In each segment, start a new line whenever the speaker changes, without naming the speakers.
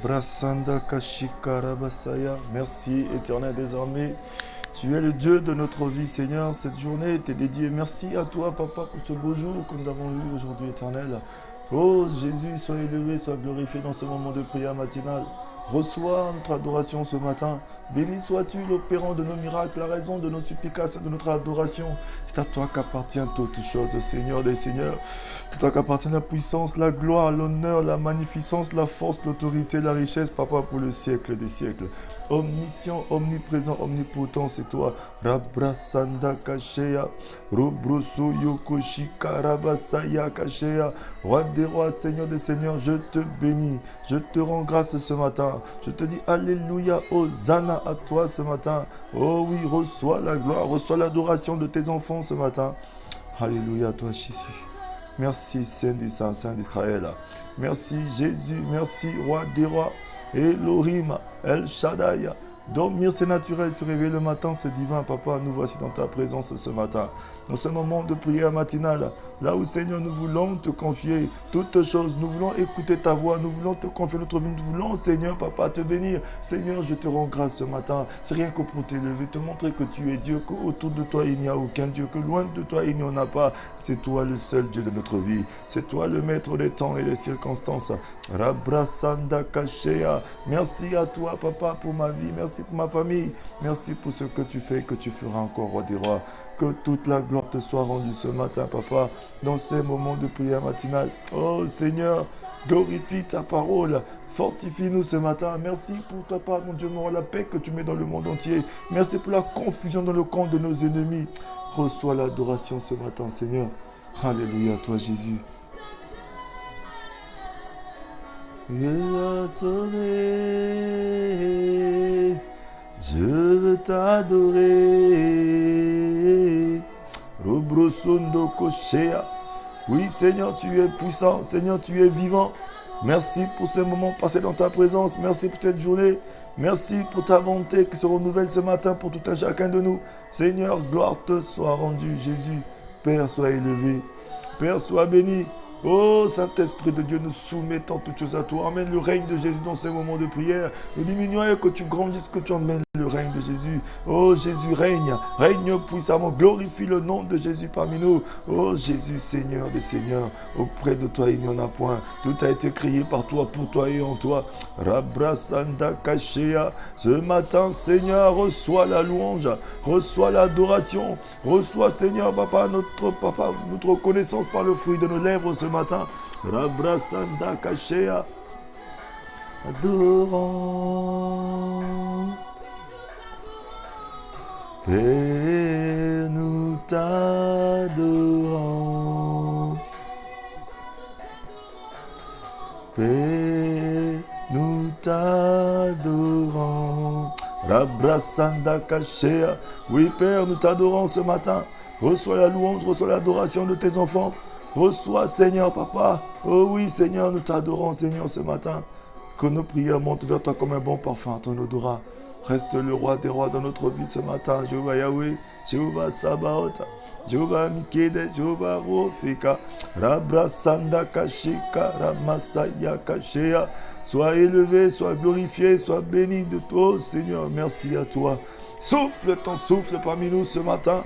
Brasanda Kashikara Basaya. Merci éternel des armées. Tu es le Dieu de notre vie, Seigneur. Cette journée t'est dédiée. Merci à toi, Papa, pour ce beau jour que nous avons eu aujourd'hui, éternel. Oh Jésus, sois élevé, sois glorifié dans ce moment de prière matinale. Reçois notre adoration ce matin. Béni sois-tu, l'opérant de nos miracles, la raison de nos supplications, de notre adoration. C'est à toi qu'appartient toutes choses, Seigneur des Seigneurs. C'est à toi qu'appartient la puissance, la gloire, l'honneur, la magnificence, la force, l'autorité, la richesse, Papa, pour le siècle des siècles. Omniscient, omniprésent, omnipotent, c'est toi. Rabrasanda Kashea, Robroso Yokoshika Rabasaya Kashea. Roi des rois, Seigneur des seigneurs, je te bénis. Je te rends grâce ce matin. Je te dis Alléluia, Hosanna à toi ce matin. Oh oui, reçois la gloire, reçois l'adoration de tes enfants ce matin. Alléluia, toi Jésus. Merci Saint des Saints, Saint d'Israël. Merci Jésus, merci Roi des rois. Elohim, El Shaddai. Dormir c'est naturel, se réveiller le matin c'est divin. Papa, nous voici dans ta présence ce matin. Dans ce moment de prière matinale, là où Seigneur nous voulons te confier toutes choses, nous voulons écouter ta voix, nous voulons te confier notre vie, nous voulons Seigneur Papa te bénir. Seigneur, je te rends grâce ce matin, c'est rien que pour t'élever, te montrer que tu es Dieu, qu'autour de toi il n'y a aucun Dieu, que loin de toi il n'y en a pas. C'est toi le seul Dieu de notre vie, c'est toi le maître des temps et des circonstances. Rabrasanda Kashea, merci à toi Papa pour ma vie, merci pour ma famille, merci pour ce que tu fais, que tu feras encore Roi des rois. Que toute la gloire te soit rendue ce matin, Papa, dans ces moments de prière matinale. Oh Seigneur, glorifie ta parole. Fortifie-nous ce matin. Merci pour ta part, mon Dieu, mon roi, la paix que tu mets dans le monde entier. Merci pour la confusion dans le camp de nos ennemis. Reçois l'adoration ce matin, Seigneur. Alléluia, toi, Jésus. Il a sauvé. Je veux t'adorer. Robrosondo Koshea. Oui, Seigneur, tu es puissant. Seigneur, tu es vivant. Merci pour ces moments passés dans ta présence. Merci pour cette journée. Merci pour ta bonté qui se renouvelle ce matin pour tout un chacun de nous. Seigneur, gloire te soit rendue. Jésus, Père, sois élevé. Père, sois béni. Oh Saint-Esprit de Dieu, nous soumettons toutes choses à toi. Emmène le règne de Jésus dans ces moments de prière. Nous diminuons et que tu grandisses, que tu emmènes le règne de Jésus. Oh Jésus, règne puissamment. Glorifie le nom de Jésus parmi nous. Oh Jésus, Seigneur des Seigneurs, auprès de toi il n'y en a point. Tout a été créé par toi, pour toi et en toi. Rabrasanda Kashea. Ce matin, Seigneur, reçois la louange, reçois l'adoration, reçois, Seigneur, Papa, notre reconnaissance par le fruit de nos lèvres ce matin. Rabrasanda Kashea. Adorant. Père, nous t'adorons. Père, nous t'adorons. Rabrasanda Kashea. Oui, Père, nous t'adorons ce matin. Reçois la louange, reçois l'adoration de tes enfants. Reçois, Seigneur, Papa. Oh oui, Seigneur, nous t'adorons, Seigneur, ce matin. Que nos prières montent vers toi comme un bon parfum à ton odorat. Reste le roi des rois dans notre vie ce matin. Jéhovah Yahweh, Jéhovah Sabaoth, Jéhovah Mikede, Jéhovah Rofeka, Rabrasanda Kashika, Ramasaya Kashea. Sois élevé, sois glorifié, sois béni de toi, Seigneur. Merci à toi. Souffle ton souffle parmi nous ce matin.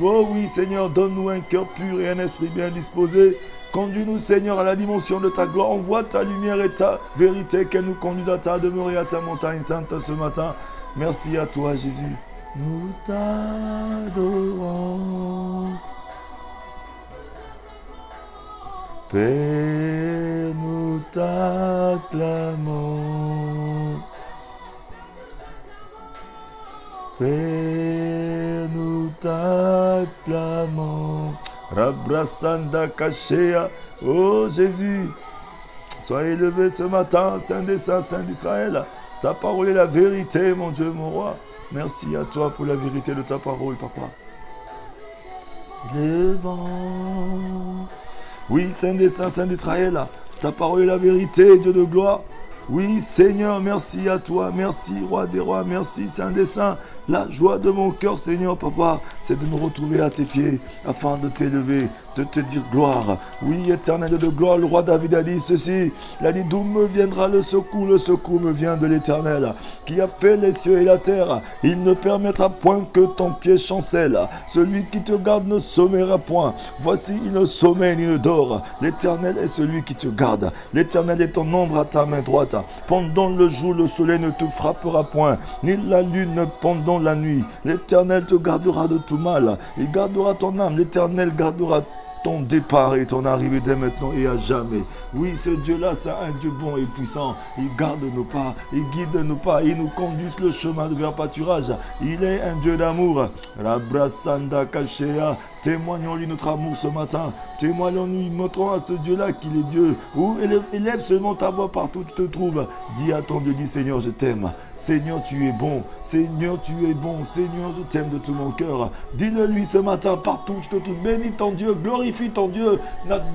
Oh oui, Seigneur, donne-nous un cœur pur et un esprit bien disposé. Conduis-nous, Seigneur, à la dimension de ta gloire. Envoie ta lumière et ta vérité qu'elle nous conduise à ta demeure et à ta montagne sainte ce matin. Merci à toi, Jésus. Nous t'adorons. Père, nous t'acclamons. Père, nous t'acclamons. Rabrasanda Kashea. Oh Jésus, sois élevé ce matin, Saint des Saints, Saint d'Israël. Ta parole est la vérité, mon Dieu, mon roi. Merci à toi pour la vérité de ta parole, Papa. Le vent. Oui, Saint des Saints, Saint d'Israël. Ta parole est la vérité, Dieu de gloire. Oui, Seigneur, merci à toi, merci, Roi des rois, merci, Saint des saints. La joie de mon cœur, Seigneur, Papa, c'est de me retrouver à tes pieds, afin de t'élever, de te dire gloire. Oui, éternel de gloire, le roi David a dit ceci. Il a dit, d'où me viendra le secours? Le secours me vient de l'Éternel, qui a fait les cieux et la terre. Il ne permettra point que ton pied chancelle. Celui qui te garde ne sommeillera point. Voici, il ne sommeille ni ne dort. L'Éternel est celui qui te garde. L'Éternel est ton ombre à ta main droite. Pendant le jour, le soleil ne te frappera point, ni la lune pendant la nuit. L'Éternel te gardera de tout mal. Il gardera ton âme. L'Éternel gardera ton départ et ton arrivée dès maintenant et à jamais. Oui, ce Dieu-là, c'est un Dieu bon et puissant. Il garde nos pas, il guide nos pas, il nous conduit sur le chemin de vers pâturage. Il est un Dieu d'amour. Rabrasanda Kashea. Témoignons-lui notre amour ce matin. Témoignons-lui, montrons à ce Dieu-là qu'il est Dieu. Ou élève seulement ta voix partout où tu te trouves. Dis à ton Dieu, dis Seigneur, je t'aime. Seigneur, tu es bon. Seigneur, tu es bon. Seigneur, je t'aime de tout mon cœur. Dis-le lui ce matin partout où tu te trouves. Bénis ton Dieu, glorifie ton Dieu.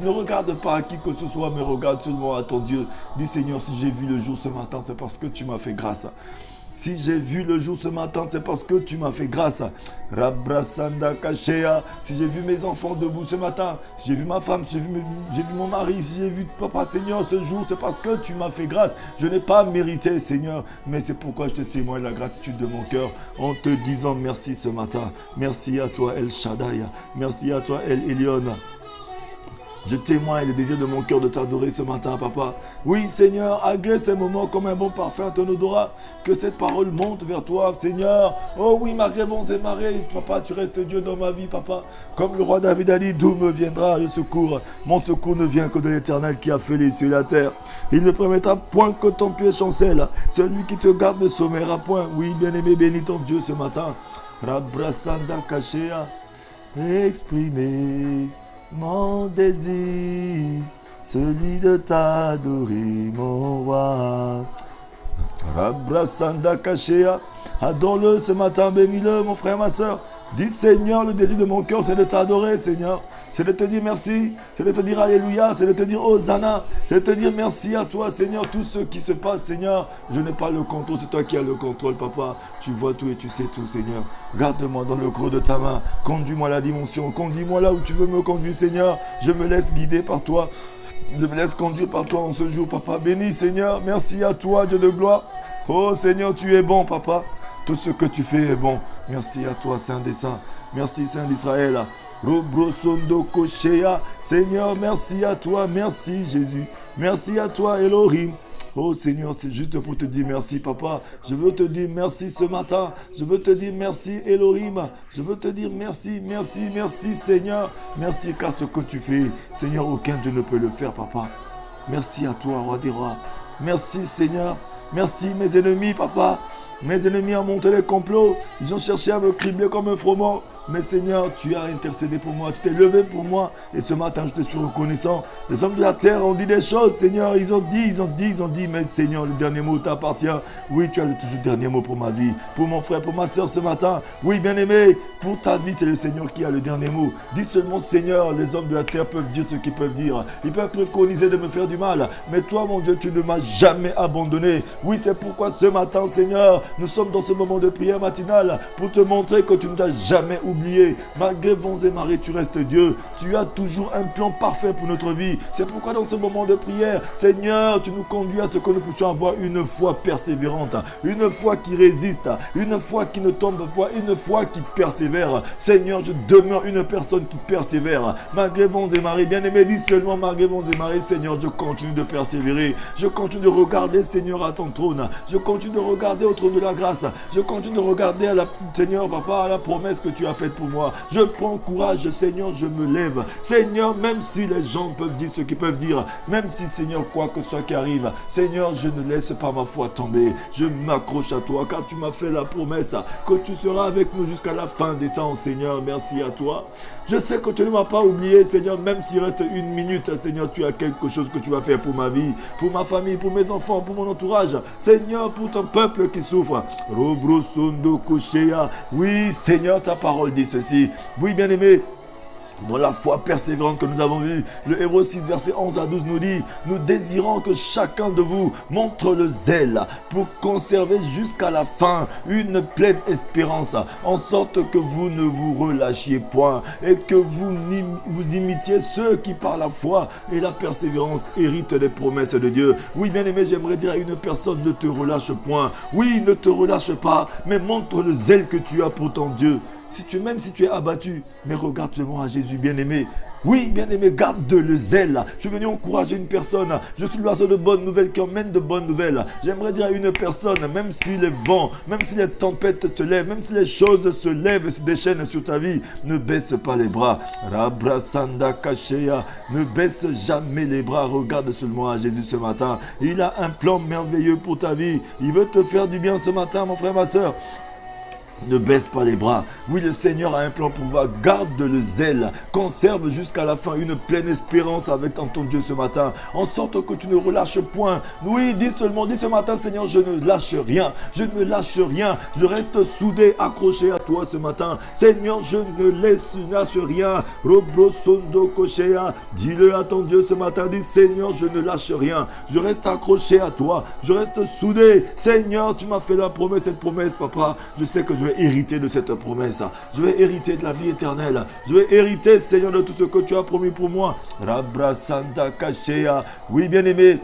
Ne regarde pas à qui que ce soit, mais regarde seulement à ton Dieu. Dis Seigneur, si j'ai vu le jour ce matin, c'est parce que tu m'as fait grâce. Si j'ai vu le jour ce matin, c'est parce que tu m'as fait grâce. Rabrasanda Kashea. Si j'ai vu mes enfants debout ce matin, si j'ai vu ma femme, si j'ai vu mon mari, si j'ai vu Papa Seigneur ce jour, c'est parce que tu m'as fait grâce. Je n'ai pas mérité Seigneur, mais c'est pourquoi je te témoigne la gratitude de mon cœur en te disant merci ce matin. Merci à toi El Shaddai. Merci à toi El Elyon. Je témoigne le désir de mon cœur de t'adorer ce matin, Papa. Oui, Seigneur, agrée ces moments comme un bon parfum à ton odorat. Que cette parole monte vers toi, Seigneur. Oh oui, malgré vents et marées, Papa, tu restes Dieu dans ma vie, Papa. Comme le roi David a dit, d'où me viendra le secours? Mon secours ne vient que de l'Éternel qui a fait les cieux et la terre. Il ne permettra point que ton pied chancelle. Celui qui te garde ne sommeillera point. Oui, bien-aimé, bénis ton Dieu ce matin. Rabrasanda Kashea. Exprimer mon désir, celui de t'adorer, mon roi. Rabrasanda Kashea. Adore-le ce matin, bénis-le, mon frère, ma soeur. Dis Seigneur, le désir de mon cœur, c'est de t'adorer, Seigneur. C'est de te dire merci, c'est de te dire Alléluia, c'est de te dire Hosanna, c'est de te dire merci à toi, Seigneur. Tout ce qui se passe, Seigneur, je n'ai pas le contrôle, c'est toi qui as le contrôle, Papa. Tu vois tout et tu sais tout, Seigneur. Garde-moi dans le creux de ta main, conduis-moi à la dimension, conduis-moi là où tu veux me conduire, Seigneur. Je me laisse guider par toi, je me laisse conduire par toi en ce jour, Papa. Bénis, Seigneur, merci à toi, Dieu de gloire. Oh Seigneur, tu es bon, Papa. Tout ce que tu fais est bon. Merci à toi, Saint des Saints. Merci, Saint d'Israël. Robrosondo Koshea. Seigneur, merci à toi. Merci, Jésus. Merci à toi, Elohim. Oh Seigneur, c'est juste pour te dire merci, Papa. Je veux te dire merci ce matin. Je veux te dire merci, Elohim. Je veux te dire merci, merci, merci, Seigneur. Merci car ce que tu fais, Seigneur, aucun Dieu ne peut le faire, Papa. Merci à toi, Roi des Rois. Merci, Seigneur. Merci, mes ennemis, Papa. Mes ennemis ont monté les complots. Ils ont cherché à me cribler comme un froment. Mais Seigneur, tu as intercédé pour moi, tu t'es levé pour moi. Et ce matin, je te suis reconnaissant. Les hommes de la terre ont dit des choses, Seigneur. Ils ont dit. Mais Seigneur, le dernier mot t'appartient. Oui, tu as toujours le dernier mot pour ma vie. Pour mon frère, pour ma soeur ce matin. Oui, bien-aimé, pour ta vie, c'est le Seigneur qui a le dernier mot. Dis seulement, Seigneur, les hommes de la terre peuvent dire ce qu'ils peuvent dire. Ils peuvent préconiser de me faire du mal. Mais toi, mon Dieu, tu ne m'as jamais abandonné. Oui, c'est pourquoi ce matin, Seigneur, nous sommes dans ce moment de prière matinale pour te montrer que tu ne t'as jamais oublié. Malgré vents et marées, tu restes Dieu. Tu as toujours un plan parfait pour notre vie. C'est pourquoi dans ce moment de prière, Seigneur, tu nous conduis à ce que nous puissions avoir une foi persévérante, une foi qui résiste, une foi qui ne tombe pas, une foi qui persévère. Seigneur, je demeure une personne qui persévère. Malgré vents et marées, bien-aimé, dis seulement malgré vents et marées, Seigneur, je continue de persévérer. Je continue de regarder, Seigneur, à ton trône. Je continue de regarder au trône de la grâce. Je continue de regarder à la, Seigneur, Papa, à la promesse que tu as faite pour moi. Je prends courage, Seigneur, je me lève. Seigneur, même si les gens peuvent dire ce qu'ils peuvent dire, même si, Seigneur, quoi que ce soit qui arrive, Seigneur, je ne laisse pas ma foi tomber. Je m'accroche à toi, car tu m'as fait la promesse que tu seras avec nous jusqu'à la fin des temps, Seigneur. Merci à toi. Je sais que tu ne m'as pas oublié, Seigneur, même s'il reste une minute, Seigneur, tu as quelque chose que tu vas faire pour ma vie, pour ma famille, pour mes enfants, pour mon entourage. Seigneur, pour ton peuple qui souffre. Robrosondo Koshea. Oui, Seigneur, ta parole dit ceci. Oui, bien-aimé. Dans la foi persévérante que nous avons vue, le Hébreux 6, verset 11 à 12 nous dit: nous désirons que chacun de vous montre le zèle pour conserver jusqu'à la fin une pleine espérance, en sorte que vous ne vous relâchiez point et que vous imitiez ceux qui par la foi et la persévérance héritent les promesses de Dieu. Oui, bien aimé, j'aimerais dire à une personne: ne te relâche point. Oui, ne te relâche pas, mais montre le zèle que tu as pour ton Dieu. Même si tu es abattu, mais regarde seulement à Jésus, bien-aimé. Oui, bien-aimé, garde le zèle. Je suis venu encourager une personne. Je suis l'oiseau de bonnes nouvelles qui emmène de bonnes nouvelles. J'aimerais dire à une personne, même si les vents, même si les tempêtes se lèvent, même si les choses se lèvent et se déchaînent sur ta vie, ne baisse pas les bras. Rabrasanda Kashea, ne baisse jamais les bras. Regarde seulement à Jésus ce matin. Il a un plan merveilleux pour ta vie. Il veut te faire du bien ce matin, mon frère, ma soeur. Ne baisse pas les bras. Oui, le Seigneur a un plan pour toi. Garde le zèle. Conserve jusqu'à la fin une pleine espérance avec ton Dieu ce matin. En sorte que tu ne relâches point. Oui, dis ce matin: Seigneur, je ne lâche rien. Je ne lâche rien. Je reste soudé, accroché à toi ce matin. Seigneur, je ne lâche rien. Robrosondo Koshea. Dis-le à ton Dieu ce matin. Dis: Seigneur, je ne lâche rien. Je reste accroché à toi. Je reste soudé. Seigneur, tu m'as fait la promesse, cette promesse, papa. Je sais que je vais hériter de cette promesse. Je vais hériter de la vie éternelle. Je vais hériter, Seigneur, de tout ce que tu as promis pour moi. Rabrasanda Kashea. Oui, bien-aimé,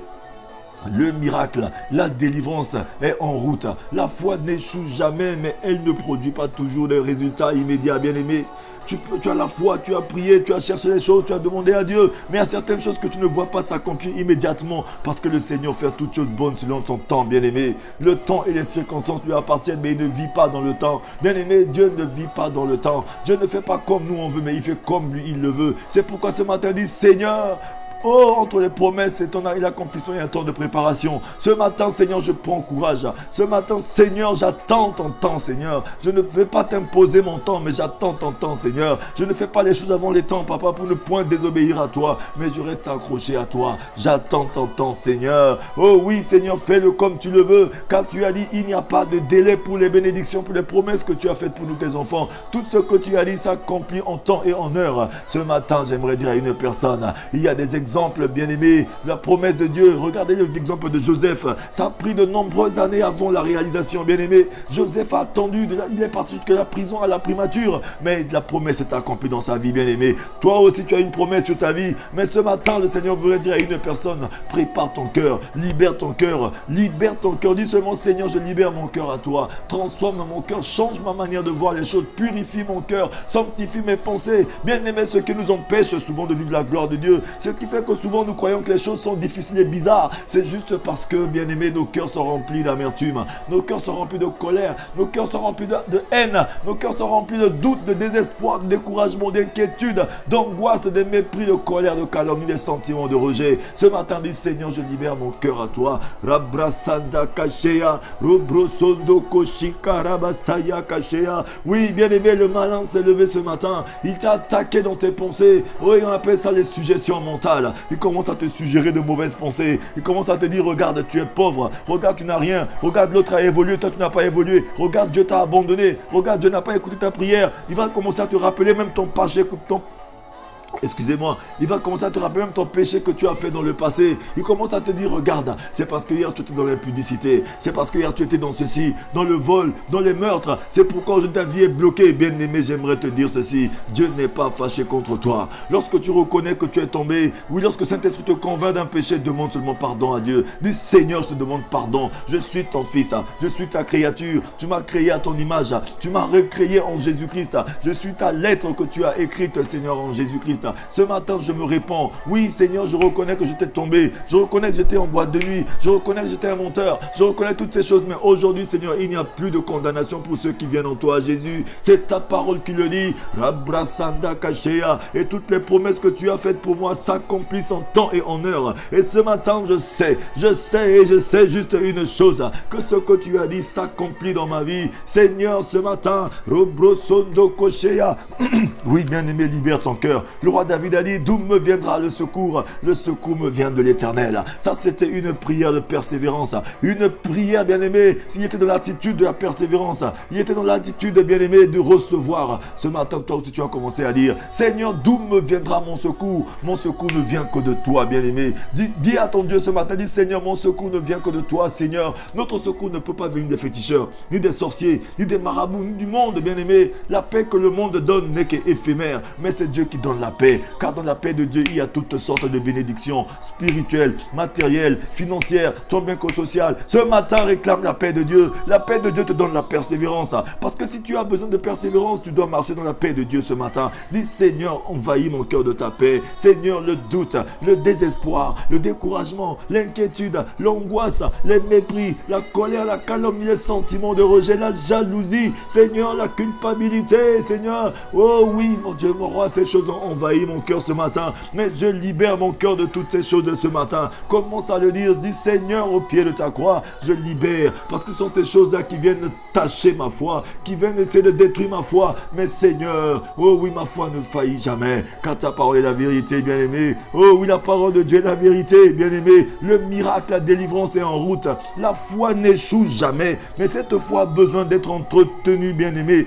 le miracle, la délivrance est en route. La foi n'échoue jamais, mais elle ne produit pas toujours des résultats immédiats, bien-aimé. Tu as la foi, tu as prié, tu as cherché les choses, tu as demandé à Dieu. Mais il y a certaines choses que tu ne vois pas s'accomplir immédiatement, parce que le Seigneur fait toutes choses bonnes selon son temps, bien-aimé. Le temps et les circonstances lui appartiennent, mais il ne vit pas dans le temps. Bien-aimé, Dieu ne vit pas dans le temps. Dieu ne fait pas comme nous on veut, mais il fait comme lui il le veut. C'est pourquoi ce matin, dit: Seigneur, oh, entre les promesses et l'accomplissement, il y a un temps de préparation. Ce matin, Seigneur, je prends courage. Ce matin, Seigneur, j'attends ton temps, Seigneur. Je ne vais pas t'imposer mon temps, mais j'attends ton temps, Seigneur. Je ne fais pas les choses avant les temps, papa, pour ne point désobéir à toi, mais je reste accroché à toi. J'attends ton temps, Seigneur. Oh oui, Seigneur, fais-le comme tu le veux, car tu as dit: il n'y a pas de délai pour les bénédictions, pour les promesses que tu as faites pour nous, tes enfants. Tout ce que tu as dit s'accomplit en temps et en heure. Ce matin, j'aimerais dire à une personne: il y a des exemples, bien-aimé, la promesse de Dieu. Regardez l'exemple de Joseph. Ça a pris de nombreuses années avant la réalisation, bien-aimé. Joseph a attendu, il est parti jusqu'à la prison à la primature, mais la promesse est accomplie dans sa vie, bien-aimé. Toi aussi, tu as une promesse sur ta vie, mais ce matin, le Seigneur voudrait dire à une personne: prépare ton cœur, libère ton cœur, libère ton cœur. Dis seulement: Seigneur, je libère mon cœur à toi. Transforme mon cœur, change ma manière de voir les choses, purifie mon cœur, sanctifie mes pensées. Bien-aimé, ce qui nous empêche souvent de vivre la gloire de Dieu, ce qui fait que souvent nous croyons que les choses sont difficiles et bizarres, c'est juste parce que, bien-aimés, nos cœurs sont remplis d'amertume, nos cœurs sont remplis de colère, nos cœurs sont remplis de haine, nos cœurs sont remplis de doute, de désespoir, de découragement, d'inquiétude, d'angoisse, de mépris, de colère, de calomnie, des sentiments de rejet. Ce matin, dis: Seigneur, je libère mon cœur à toi. Rabrasanda Kashea, Robrosondo Koshika Rabasaya Kashea. Oui, bien-aimé, le malin s'est levé ce matin. Il t'a attaqué dans tes pensées. Oui, on appelle ça les suggestions mentales. Il commence à te suggérer de mauvaises pensées. Il commence à te dire: regarde, tu es pauvre. Regarde, tu n'as rien. Regarde, l'autre a évolué. Toi, tu n'as pas évolué. Regarde, Dieu t'a abandonné. Regarde, Dieu n'a pas écouté ta prière. Il va commencer à te rappeler même ton péché, il va commencer à te rappeler même ton péché que tu as fait dans le passé. Il commence à te dire: regarde, c'est parce que hier tu étais dans l'impudicité, c'est parce que hier tu étais dans ceci, dans le vol, dans les meurtres, c'est pourquoi aujourd'hui ta vie est bloquée. Bien-aimé, j'aimerais te dire ceci: Dieu n'est pas fâché contre toi. Lorsque tu reconnais que tu es tombé, oui, lorsque Saint-Esprit te convainc d'un péché, demande seulement pardon à Dieu. Dis: Seigneur, je te demande pardon, je suis ton fils, je suis ta créature, tu m'as créé à ton image, tu m'as recréé en Jésus-Christ, je suis ta lettre que tu as écrite, Seigneur, en Jésus-Christ. Ce matin, je me répands. Oui, Seigneur, je reconnais que j'étais tombé. Je reconnais que j'étais en boîte de nuit. Je reconnais que j'étais un menteur. Je reconnais toutes ces choses. Mais aujourd'hui, Seigneur, il n'y a plus de condamnation pour ceux qui viennent en toi, Jésus. C'est ta parole qui le dit. Rabrasanda Kashea. Et toutes les promesses que tu as faites pour moi s'accomplissent en temps et en heure. Et ce matin, je sais juste une chose, que ce que tu as dit s'accomplit dans ma vie. Seigneur, ce matin, Robrosondo Koshea. Oui, bien-aimé, libère ton cœur. Le roi David a dit, d'où me viendra le secours? Le secours me vient de l'Éternel. Ça, c'était une prière de persévérance. Une prière, bien-aimé, il était dans l'attitude de la persévérance. Il était dans l'attitude, bien-aimé, de recevoir. Ce matin, toi aussi, tu as commencé à dire, Seigneur, d'où me viendra mon secours? Mon secours ne vient que de toi, bien-aimé. Dis à ton Dieu ce matin, dis, Seigneur, mon secours ne vient que de toi, Seigneur. Notre secours ne peut pas venir des féticheurs, ni des sorciers, ni des marabouts, ni du monde, bien-aimé. La paix que le monde donne n'est qu'éphémère, mais c'est Dieu qui donne la paix. Car dans la paix de Dieu, il y a toutes sortes de bénédictions spirituelles, matérielles, financières, tant bien que sociales. Ce matin, réclame la paix de Dieu. La paix de Dieu te donne la persévérance. Parce que si tu as besoin de persévérance, tu dois marcher dans la paix de Dieu ce matin. Dis, Seigneur, envahis mon cœur de ta paix. Seigneur, le doute, le désespoir, le découragement, l'inquiétude, l'angoisse, les mépris, la colère, la calomnie, les sentiments de rejet, la jalousie, Seigneur, la culpabilité, Seigneur. Oh oui, mon Dieu, mon roi, ces choses ont envahi mon cœur ce matin. Mais je libère mon cœur de toutes ces choses de ce matin. Commence à le dire. Dis, Seigneur, au pied de ta croix, je libère. Parce que ce sont ces choses-là qui viennent tacher ma foi, qui viennent essayer de détruire ma foi. Mais Seigneur, oh oui, ma foi ne faillit jamais. Car ta parole est la vérité, bien-aimé. Oh oui, la parole de Dieu est la vérité, bien-aimé. Le miracle, la délivrance est en route. La foi n'échoue jamais. Mais cette foi a besoin d'être entretenue, bien-aimé.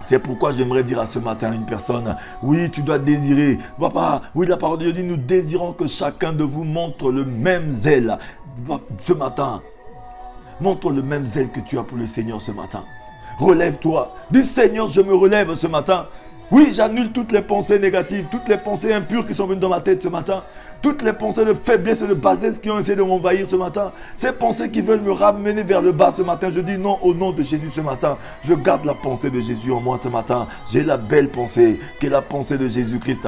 C'est pourquoi j'aimerais dire à ce matin à une personne, oui, tu dois désirer. Papa, oui, la parole de Dieu dit, nous désirons que chacun de vous montre le même zèle. Ce matin, montre le même zèle que tu as pour le Seigneur ce matin. Relève-toi. Dis, Seigneur, je me relève ce matin. Oui, j'annule toutes les pensées négatives, toutes les pensées impures qui sont venues dans ma tête ce matin. Toutes les pensées de faiblesse et de bassesse qui ont essayé de m'envahir ce matin. Ces pensées qui veulent me ramener vers le bas ce matin. Je dis non au nom de Jésus ce matin. Je garde la pensée de Jésus en moi ce matin. J'ai la belle pensée qui est la pensée de Jésus-Christ.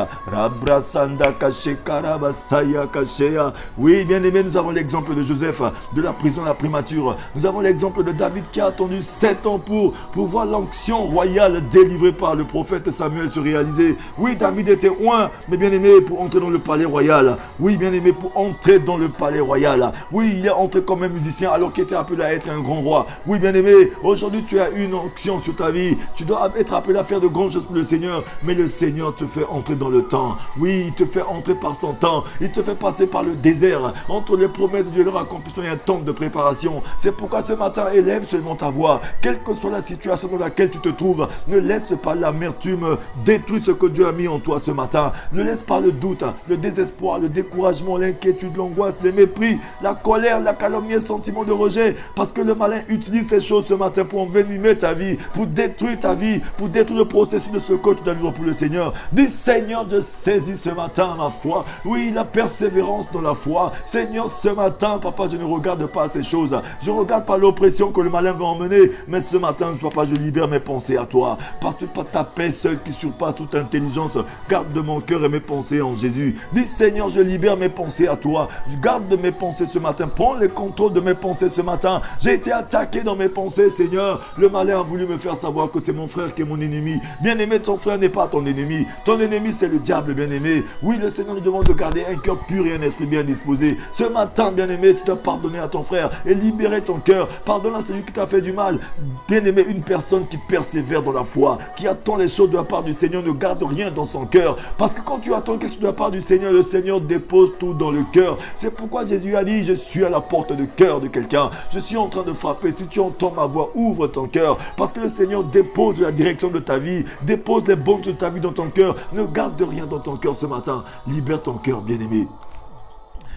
Oui, bien aimé, nous avons l'exemple de Joseph, de la prison à la primature. Nous avons l'exemple de David qui a attendu 7 ans pour voir l'onction royale délivrée par le prophète Samuel se réaliser. Oui, David était loin, mais bien aimé, pour entrer dans le palais royal. Oui, bien aimé, pour entrer dans le palais royal. Oui, il est entré comme un musicien alors qu'il était appelé à être un grand roi. Oui, bien aimé, aujourd'hui tu as une onction sur ta vie. Tu dois être appelé à faire de grandes choses pour le Seigneur. Mais le Seigneur te fait entrer dans le temps. Oui, il te fait entrer par son temps. Il te fait passer par le désert. Entre les promesses de Dieu et leur accomplissement, il y a un temps de préparation. C'est pourquoi ce matin, élève seulement ta voix. Quelle que soit la situation dans laquelle tu te trouves, ne laisse pas l'amertume détruire ce que Dieu a mis en toi ce matin. Ne laisse pas le doute, le désespoir, le découragement, l'inquiétude, l'angoisse, le mépris, la colère, la calomnie, le sentiment de rejet. Parce que le malin utilise ces choses ce matin pour envenimer ta vie, pour détruire ta vie, pour détruire le processus de ce que tu dois vivre pour le Seigneur. Dis, Seigneur, je saisis ce matin ma foi. Oui, la persévérance dans la foi. Seigneur, ce matin, papa, je ne regarde pas ces choses. Je ne regarde pas l'oppression que le malin va emmener. Mais ce matin, papa, je libère mes pensées à toi. Parce que ta paix seule qui surpasse toute intelligence, garde de mon cœur et mes pensées en Jésus. Dis, Seigneur, je libère mes pensées à toi. Je garde de mes pensées ce matin. Prends le contrôle de mes pensées ce matin. J'ai été attaqué dans mes pensées, Seigneur. Le malin a voulu me faire savoir que c'est mon frère qui est mon ennemi. Bien-aimé, ton frère n'est pas ton ennemi. Ton ennemi, c'est le diable, bien-aimé. Oui, le Seigneur nous demande de garder un cœur pur et un esprit bien disposé. Ce matin, bien-aimé, tu dois pardonner à ton frère et libérer ton cœur. Pardonne à celui qui t'a fait du mal. Bien-aimé, une personne qui persévère dans la foi, qui attend les choses de la part du Seigneur, ne garde rien dans son cœur. Parce que quand tu attends quelque chose de la part du Seigneur, le Seigneur dépose tout dans le cœur. C'est pourquoi Jésus a dit, je suis à la porte du cœur de quelqu'un. Je suis en train de frapper. Si tu entends ma voix, ouvre ton cœur. Parce que le Seigneur dépose la direction de ta vie, dépose les bonnes de ta vie dans ton cœur. Ne garde rien dans ton cœur ce matin. Libère ton cœur, bien-aimé.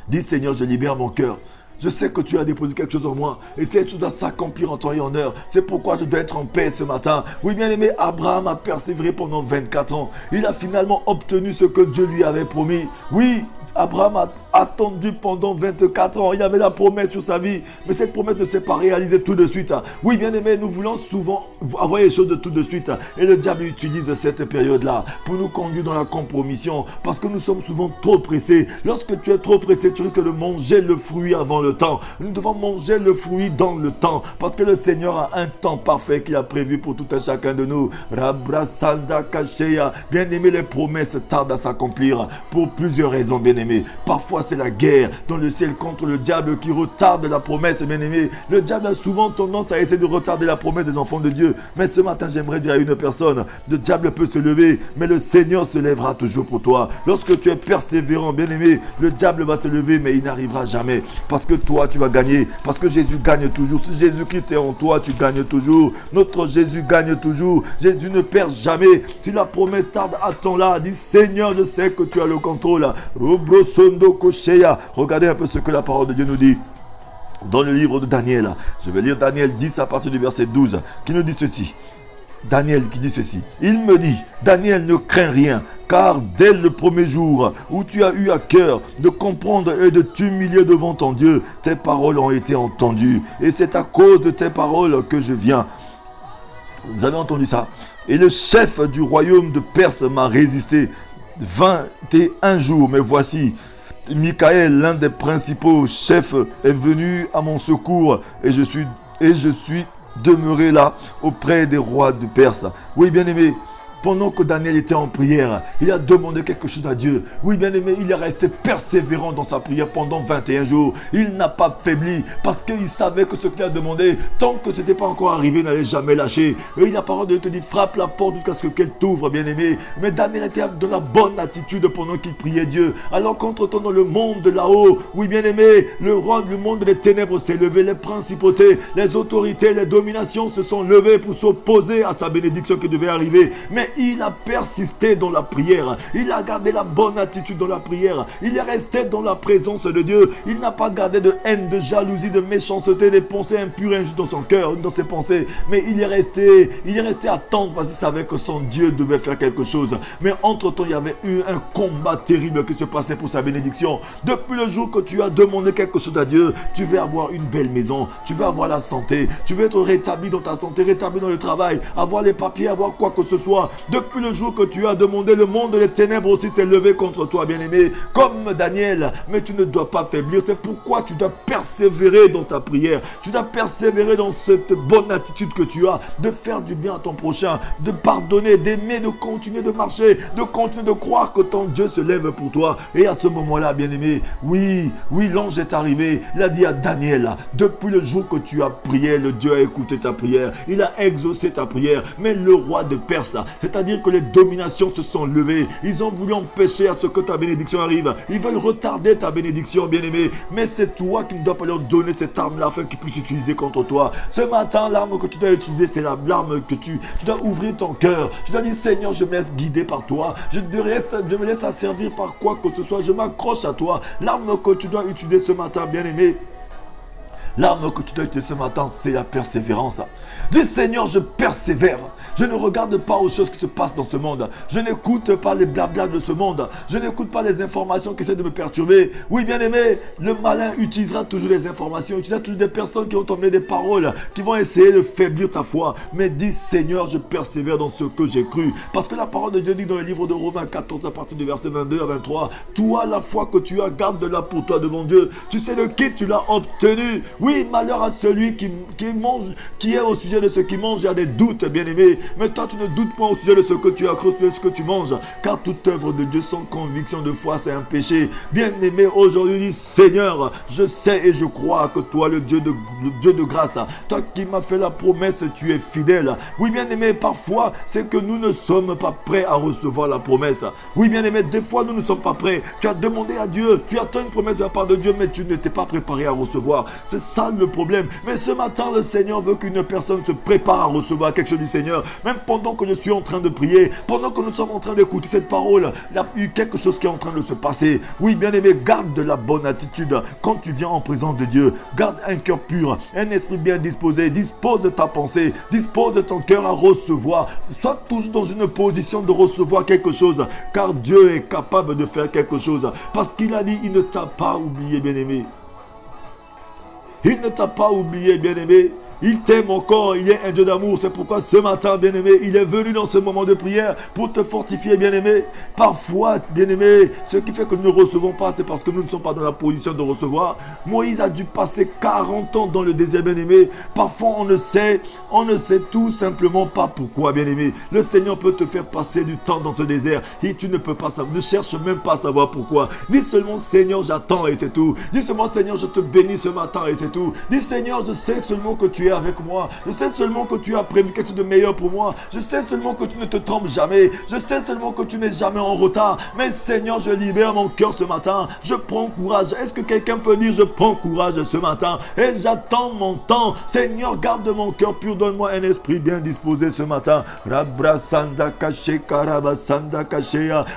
Dis, Seigneur, je libère mon cœur. Je sais que tu as déposé quelque chose en moi et cette chose doit s'accomplir en temps et en heure. C'est pourquoi je dois être en paix ce matin. Oui, bien aimé, Abraham a persévéré pendant 24 ans. Il a finalement obtenu ce que Dieu lui avait promis. Oui, Abraham a attendu pendant 24 ans. Il avait la promesse sur sa vie, mais cette promesse ne s'est pas réalisée tout de suite. Oui, bien aimé, nous voulons souvent avoir les choses de tout de suite. Et le diable utilise cette période-là pour nous conduire dans la compromission, parce que nous sommes souvent trop pressés. Lorsque tu es trop pressé, tu risques de manger le fruit avant le temps. Nous devons manger le fruit dans le temps, parce que le Seigneur a un temps parfait qu'il a prévu pour tout un chacun de nous. Bien aimé, les promesses tardent à s'accomplir pour plusieurs raisons, bien aimé. bien-aimé. Parfois, c'est la guerre dans le ciel contre le diable qui retarde la promesse, bien-aimé. Le diable a souvent tendance à essayer de retarder la promesse des enfants de Dieu. Mais ce matin, j'aimerais dire à une personne, le diable peut se lever, mais le Seigneur se lèvera toujours pour toi. Lorsque tu es persévérant, bien-aimé, le diable va se lever, mais il n'arrivera jamais. Parce que toi, tu vas gagner. Parce que Jésus gagne toujours. Si Jésus-Christ est en toi, tu gagnes toujours. Notre Jésus gagne toujours. Jésus ne perd jamais. Si la promesse tarde, attends-la. Dis, Seigneur, je sais que tu as le contrôle. Regardez un peu ce que la parole de Dieu nous dit. Dans le livre de Daniel, je vais lire Daniel 10 à partir du verset 12, qui nous dit ceci. Daniel qui dit ceci. Il me dit, Daniel, ne crains rien, car dès le premier jour où tu as eu à cœur de comprendre et de t'humilier devant ton Dieu, tes paroles ont été entendues. Et c'est à cause de tes paroles que je viens. Vous avez entendu ça? Et le chef du royaume de Perse m'a résisté 21 jours. Mais voici, Michael, l'un des principaux chefs, est venu à mon secours et je suis demeuré là auprès des rois de Perse. Oui, bien-aimé, pendant que Daniel était en prière, il a demandé quelque chose à Dieu. Oui, bien-aimé, il est resté persévérant dans sa prière pendant 21 jours. Il n'a pas faibli parce qu'il savait que ce qu'il a demandé, tant que ce n'était pas encore arrivé, n'allait jamais lâcher. Et la parole de Dieu te dit, frappe la porte jusqu'à ce qu'elle t'ouvre, bien-aimé. Mais Daniel était dans la bonne attitude pendant qu'il priait Dieu. Alors qu'entre-temps dans le monde de là-haut, oui, bien-aimé, le monde des ténèbres s'est levé, les principautés, les autorités, les dominations se sont levées pour s'opposer à sa bénédiction qui devait arriver. Mais il a persisté dans la prière. Il a gardé la bonne attitude dans la prière. Il est resté dans la présence de Dieu. Il n'a pas gardé de haine, de jalousie, de méchanceté, des pensées impures et injustes dans son cœur, dans ses pensées. Mais il est resté à attendre parce qu'il savait que son Dieu devait faire quelque chose. Mais entre-temps, il y avait eu un combat terrible qui se passait pour sa bénédiction. Depuis le jour que tu as demandé quelque chose à Dieu, tu veux avoir une belle maison, tu veux avoir la santé, tu veux être rétabli dans ta santé, rétabli dans le travail, avoir les papiers, avoir quoi que ce soit. Depuis le jour que tu as demandé, le monde des ténèbres aussi s'est levé contre toi, bien-aimé, comme Daniel. Mais tu ne dois pas faiblir. C'est pourquoi tu dois persévérer dans ta prière. Tu dois persévérer dans cette bonne attitude que tu as, de faire du bien à ton prochain, de pardonner, d'aimer, de continuer de marcher, de continuer de croire que ton Dieu se lève pour toi. Et à ce moment-là, bien-aimé, oui, l'ange est arrivé. Il a dit à Daniel, depuis le jour que tu as prié, le Dieu a écouté ta prière. Il a exaucé ta prière. Mais le roi de Perse, c'est-à-dire que les dominations se sont levées. Ils ont voulu empêcher à ce que ta bénédiction arrive. Ils veulent retarder ta bénédiction, bien-aimé. Mais c'est toi qui ne dois pas leur donner cette arme-là afin qu'ils puissent utiliser contre toi. Ce matin, l'arme que tu dois utiliser, c'est l'arme que tu dois ouvrir ton cœur. Tu dois dire, Seigneur, je me laisse guider par toi. Je me laisse asservir par quoi que ce soit. Je m'accroche à toi. L'arme que tu dois utiliser ce matin, bien-aimé, l'arme que tu dois utiliser ce matin, c'est la persévérance. Dis, Seigneur, je persévère. Je ne regarde pas aux choses qui se passent dans ce monde. Je n'écoute pas les blabla de ce monde. Je n'écoute pas les informations qui essaient de me perturber. Oui, bien-aimé, le malin utilisera toujours les informations, utilisera toujours des personnes qui vont t'emmener des paroles, qui vont essayer de faiblir ta foi. Mais dis, Seigneur, je persévère dans ce que j'ai cru. Parce que la parole de Dieu dit dans le livre de Romains 14, à partir du verset 22 à 23, toi, la foi que tu as, garde-la pour toi devant Dieu. Tu sais de qui tu l'as obtenu. Oui, malheur à celui qui est au sujet de ce qu'il mange, il y a des doutes, bien-aimé. Mais toi, tu ne doutes pas au sujet de ce que tu as cru, de ce que tu manges. Car toute œuvre de Dieu sans conviction de foi, c'est un péché. Bien-aimé, aujourd'hui, dis, Seigneur, je sais et je crois que toi, le Dieu de grâce, toi qui m'as fait la promesse, tu es fidèle. Oui, bien-aimé, parfois, c'est que nous ne sommes pas prêts à recevoir la promesse. Oui, bien-aimé, des fois, nous ne sommes pas prêts. Tu as demandé à Dieu, tu attends une promesse de la part de Dieu, mais tu n'étais pas préparé à recevoir. C'est ça le problème. Mais ce matin, le Seigneur veut qu'une personne se prépare à recevoir quelque chose du Seigneur. Même pendant que je suis en train de prier, pendant que nous sommes en train d'écouter cette parole, il y a eu quelque chose qui est en train de se passer. Oui, bien-aimé, garde de la bonne attitude quand tu viens en présence de Dieu. Garde un cœur pur, un esprit bien disposé. Dispose de ta pensée, dispose de ton cœur à recevoir. Sois toujours dans une position de recevoir quelque chose, car Dieu est capable de faire quelque chose. Parce qu'il a dit, il ne t'a pas oublié, bien-aimé. Il ne t'a pas oublié, bien-aimé. Il t'aime encore, il est un Dieu d'amour. C'est pourquoi ce matin, bien-aimé, il est venu dans ce moment de prière pour te fortifier, bien-aimé. Parfois, bien-aimé, ce qui fait que nous ne recevons pas, c'est parce que nous ne sommes pas dans la position de recevoir. Moïse a dû passer 40 ans dans le désert, bien-aimé. Parfois, on ne sait tout simplement pas pourquoi, bien-aimé. Le Seigneur peut te faire passer du temps dans ce désert et tu ne peux pas savoir. Ne cherche même pas à savoir pourquoi. Dis seulement, Seigneur, j'attends et c'est tout. Dis seulement, Seigneur, je te bénis ce matin et c'est tout. Dis, Seigneur, je sais seulement que tu es avec moi. Je sais seulement que tu as prévu quelque chose de meilleur pour moi. Je sais seulement que tu ne te trompes jamais. Je sais seulement que tu n'es jamais en retard. Mais Seigneur, je libère mon cœur ce matin. Je prends courage. Est-ce que quelqu'un peut dire, je prends courage ce matin et j'attends mon temps. Seigneur, garde mon cœur pur. Donne-moi un esprit bien disposé ce matin.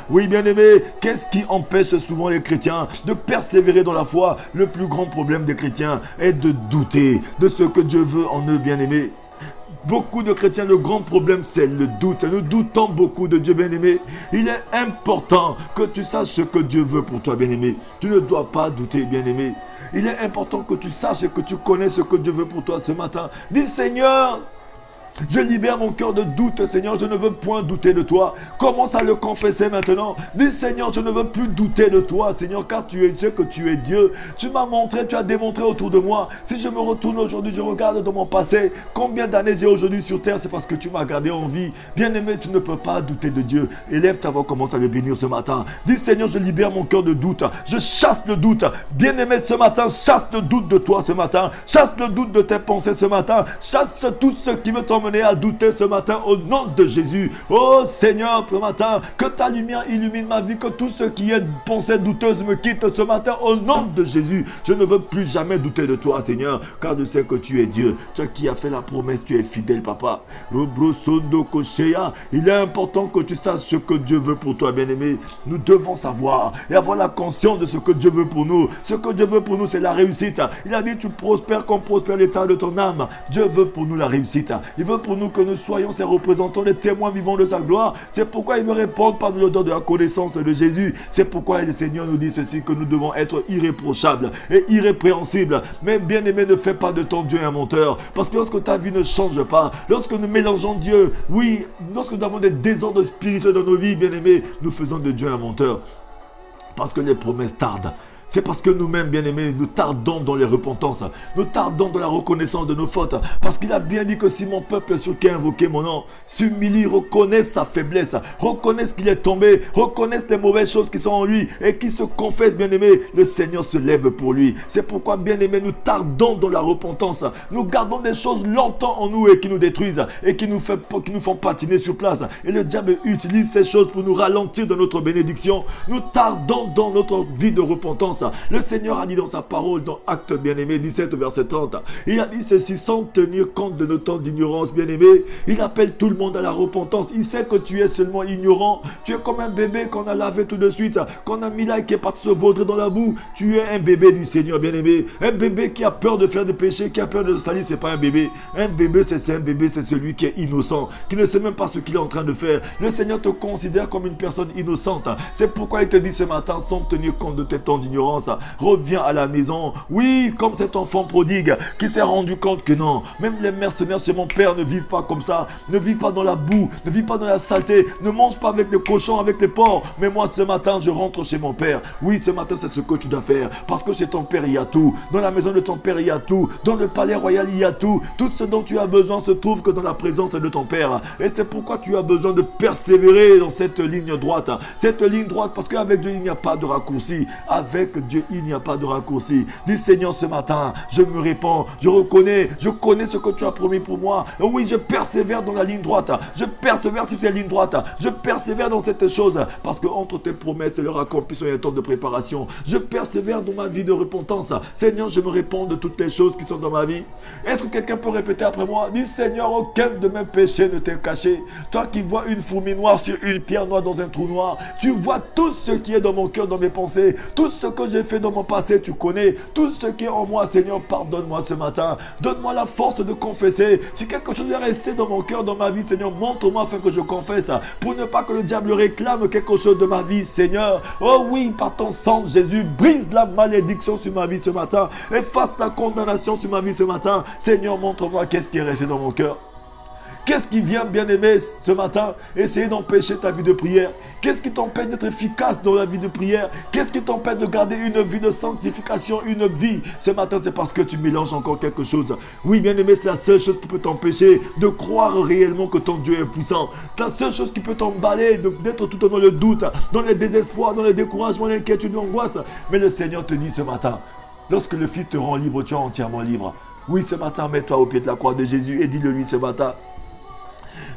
Oui, bien-aimé, qu'est-ce qui empêche souvent les chrétiens de persévérer dans la foi? Le plus grand problème des chrétiens est de douter de ce que Dieu veut en eux, bien-aimés. Beaucoup de chrétiens, le grand problème, c'est le doute. Nous doutons beaucoup de Dieu, bien-aimé. Il est important que tu saches ce que Dieu veut pour toi, bien-aimé. Tu ne dois pas douter, bien-aimé. Il est important que tu saches et que tu connais ce que Dieu veut pour toi ce matin. Dis, Seigneur, je libère mon cœur de doute, Seigneur, je ne veux point douter de toi. Commence à le confesser maintenant. Dis, Seigneur, je ne veux plus douter de toi, Seigneur, car tu sais que tu es Dieu. Tu m'as montré, tu as démontré autour de moi. Si je me retourne aujourd'hui, je regarde dans mon passé, combien d'années j'ai aujourd'hui sur terre, c'est parce que tu m'as gardé en vie. Bien-aimé, tu ne peux pas douter de Dieu. Élève ta voix, commence à le bénir ce matin. Dis, Seigneur, je libère mon cœur de doute. Je chasse le doute. Bien-aimé, ce matin, chasse le doute de toi ce matin. Chasse le doute de tes pensées ce matin. Chasse tout ce qui veut t'emmener à douter ce matin au nom de Jésus. Oh Seigneur, ce matin, que ta lumière illumine ma vie, que tout ce qui est pensée douteuse me quitte ce matin au nom de Jésus. Je ne veux plus jamais douter de toi, Seigneur, car je sais que tu es Dieu. Toi qui as fait la promesse, tu es fidèle, Papa. Il est important que tu saches ce que Dieu veut pour toi, bien-aimé. Nous devons savoir et avoir la conscience de ce que Dieu veut pour nous. Ce que Dieu veut pour nous, c'est la réussite. Il a dit, tu prospères comme prospère l'état de ton âme. Dieu veut pour nous la réussite. Il veut pour nous que nous soyons ses représentants, les témoins vivants de sa gloire. C'est pourquoi il veut répondre par l'odeur de la connaissance de Jésus. C'est pourquoi le Seigneur nous dit ceci, que nous devons être irréprochables et irrépréhensibles. Mais bien-aimé, ne fais pas de ton Dieu un menteur. Parce que lorsque ta vie ne change pas, lorsque nous mélangeons Dieu, oui, lorsque nous avons des désordres spirituels dans nos vies, bien-aimés, nous faisons de Dieu un menteur. Parce que les promesses tardent. C'est parce que nous-mêmes, bien-aimés, nous tardons dans les repentances. Nous tardons dans la reconnaissance de nos fautes. Parce qu'il a bien dit que si mon peuple sur qui a invoqué mon nom s'humilie, reconnaisse sa faiblesse, reconnaisse qu'il est tombé, reconnaisse les mauvaises choses qui sont en lui et qui se confesse, bien-aimé, le Seigneur se lève pour lui. C'est pourquoi, bien-aimés, nous tardons dans la repentance. Nous gardons des choses longtemps en nous et qui nous détruisent et qui nous font patiner sur place. Et le diable utilise ces choses pour nous ralentir dans notre bénédiction. Nous tardons dans notre vie de repentance. Le Seigneur a dit dans sa parole, dans Actes bien-aimé 17 verset 30, il a dit ceci sans tenir compte de nos temps d'ignorance, bien-aimé. Il appelle tout le monde à la repentance. Il sait que tu es seulement ignorant. Tu es comme un bébé qu'on a lavé tout de suite, qu'on a mis là et qui est parti se vaudrer dans la boue. Tu es un bébé du Seigneur, bien-aimé. Un bébé qui a peur de faire des péchés, qui a peur de se salir, c'est pas un bébé. Un bébé, c'est celui qui est innocent, qui ne sait même pas ce qu'il est en train de faire. Le Seigneur te considère comme une personne innocente. C'est pourquoi il te dit ce matin, sans tenir compte de tes temps d'ignorance, reviens à la maison. Oui, comme cet enfant prodigue qui s'est rendu compte que non, même les mercenaires chez mon père ne vivent pas comme ça, ne vivent pas dans la boue, ne vivent pas dans la saleté, ne mangent pas avec les cochons, avec les porcs. Mais moi ce matin je rentre chez mon père. Oui, ce matin c'est ce que tu dois faire, parce que chez ton père il y a tout, dans la maison de ton père il y a tout, dans le palais royal il y a tout. Tout ce dont tu as besoin se trouve que dans la présence de ton père. Et c'est pourquoi tu as besoin de persévérer dans cette ligne droite. Cette ligne droite, parce qu'avec Dieu il n'y a pas de raccourci. Avec Dieu, il n'y a pas de raccourci. Dis Seigneur, ce matin, je me répands, je connais ce que tu as promis pour moi. Et oui, je persévère dans la ligne droite. Je persévère sur cette ligne droite. Je persévère dans cette chose. Parce que entre tes promesses et leur accomplissement, il y a un temps de préparation. Je persévère dans ma vie de repentance. Seigneur, je me répands de toutes les choses qui sont dans ma vie. Est-ce que quelqu'un peut répéter après moi? Dis Seigneur, aucun de mes péchés ne t'est caché. Toi qui vois une fourmi noire sur une pierre noire dans un trou noir, tu vois tout ce qui est dans mon cœur, dans mes pensées, tout ce que que j'ai fait dans mon passé, tu connais. Tout ce qui est en moi, Seigneur, pardonne-moi ce matin. Donne-moi la force de confesser. Si quelque chose est resté dans mon cœur, dans ma vie, Seigneur, montre-moi afin que je confesse. Pour ne pas que le diable réclame quelque chose de ma vie, Seigneur. Oh oui, par ton sang, Jésus, brise la malédiction sur ma vie ce matin. Efface la condamnation sur ma vie ce matin. Seigneur, montre-moi qu'est-ce qui est resté dans mon cœur. Qu'est-ce qui vient, bien-aimé, ce matin, essayer d'empêcher ta vie de prière? Qu'est-ce qui t'empêche d'être efficace dans la vie de prière? Qu'est-ce qui t'empêche de garder une vie de sanctification, une vie? Ce matin, c'est parce que tu mélanges encore quelque chose. Oui, bien-aimé, c'est la seule chose qui peut t'empêcher de croire réellement que ton Dieu est puissant. C'est la seule chose qui peut t'emballer, d'être tout dans le doute, dans le désespoir, dans le découragement, l'inquiétude, l'angoisse. Mais le Seigneur te dit ce matin, lorsque le Fils te rend libre, tu es entièrement libre. Oui, ce matin, mets-toi au pied de la croix de Jésus et dis-le lui ce matin.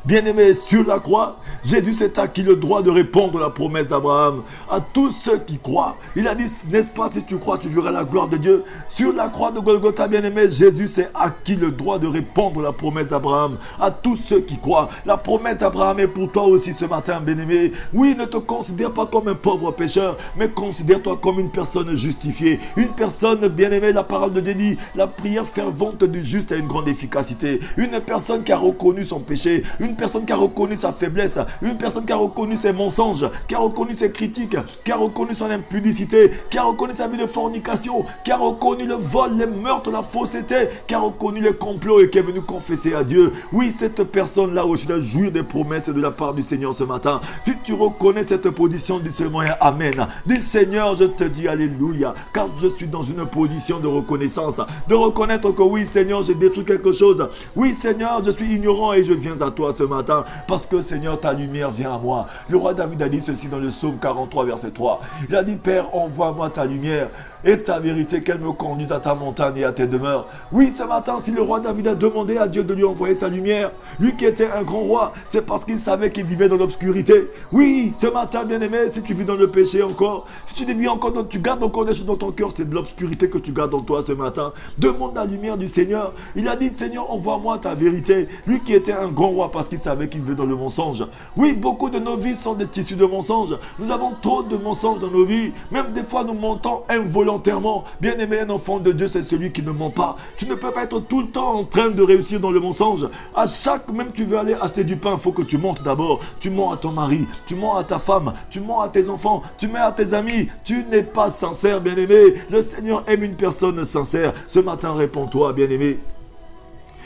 Bien-aimé, sur la croix, Jésus s'est acquis le droit de répondre à la promesse d'Abraham à tous ceux qui croient. Il a dit, n'est-ce pas, si tu crois, tu verras la gloire de Dieu. Sur la croix de Golgotha, bien-aimé, Jésus s'est acquis le droit de répondre à la promesse d'Abraham à tous ceux qui croient. La promesse d'Abraham est pour toi aussi ce matin, bien-aimé. Oui, ne te considère pas comme un pauvre pécheur, mais considère-toi comme une personne justifiée. Une personne, bien-aimée, la parole de Dieu dit, la prière fervente du juste a une grande efficacité. Une personne qui a reconnu son péché, une personne qui a reconnu sa faiblesse, une personne qui a reconnu ses mensonges, qui a reconnu ses critiques, qui a reconnu son impudicité, qui a reconnu sa vie de fornication, qui a reconnu le vol, les meurtres, la fausseté, qui a reconnu les complots et qui est venu confesser à Dieu. Oui, cette personne-là aussi doit jouir des promesses de la part du Seigneur ce matin. Si tu reconnais cette position, dis seulement Amen. Dis Seigneur, je te dis Alléluia, car je suis dans une position de reconnaissance, de reconnaître que oui Seigneur, j'ai détruit quelque chose. Oui Seigneur, je suis ignorant et je viens à toi ce matin, parce que Seigneur, ta lumière vient à moi. Le roi David a dit ceci dans le psaume 43 verset 3. Il a dit, Père, envoie-moi ta lumière et ta vérité, qu'elle me conduise à ta montagne et à tes demeures. Oui, ce matin, si le roi David a demandé à Dieu de lui envoyer sa lumière, lui qui était un grand roi, c'est parce qu'il savait qu'il vivait dans l'obscurité. Oui, ce matin, bien-aimé, si tu vis dans le péché encore, si tu vis encore, tu gardes encore des choses dans ton cœur, c'est de l'obscurité que tu gardes en toi ce matin. Demande la lumière du Seigneur. Il a dit, Seigneur, envoie-moi ta vérité. Lui qui était un grand roi parce qu'il savait qu'il vivait dans le mensonge. Oui, beaucoup de nos vies sont des tissus de mensonges. Nous avons trop de mensonges dans nos vies. Même des fois, nous mentons involontairement. Bien-aimé, un enfant de Dieu, c'est celui qui ne ment pas. Tu ne peux pas être tout le temps en train de réussir dans le mensonge. À chaque, même tu veux aller acheter du pain, il faut que tu mentes d'abord. Tu mens à ton mari, tu mens à ta femme, tu mens à tes enfants, tu mens à tes amis. Tu n'es pas sincère, bien-aimé. Le Seigneur aime une personne sincère. Ce matin, réponds-toi, bien-aimé.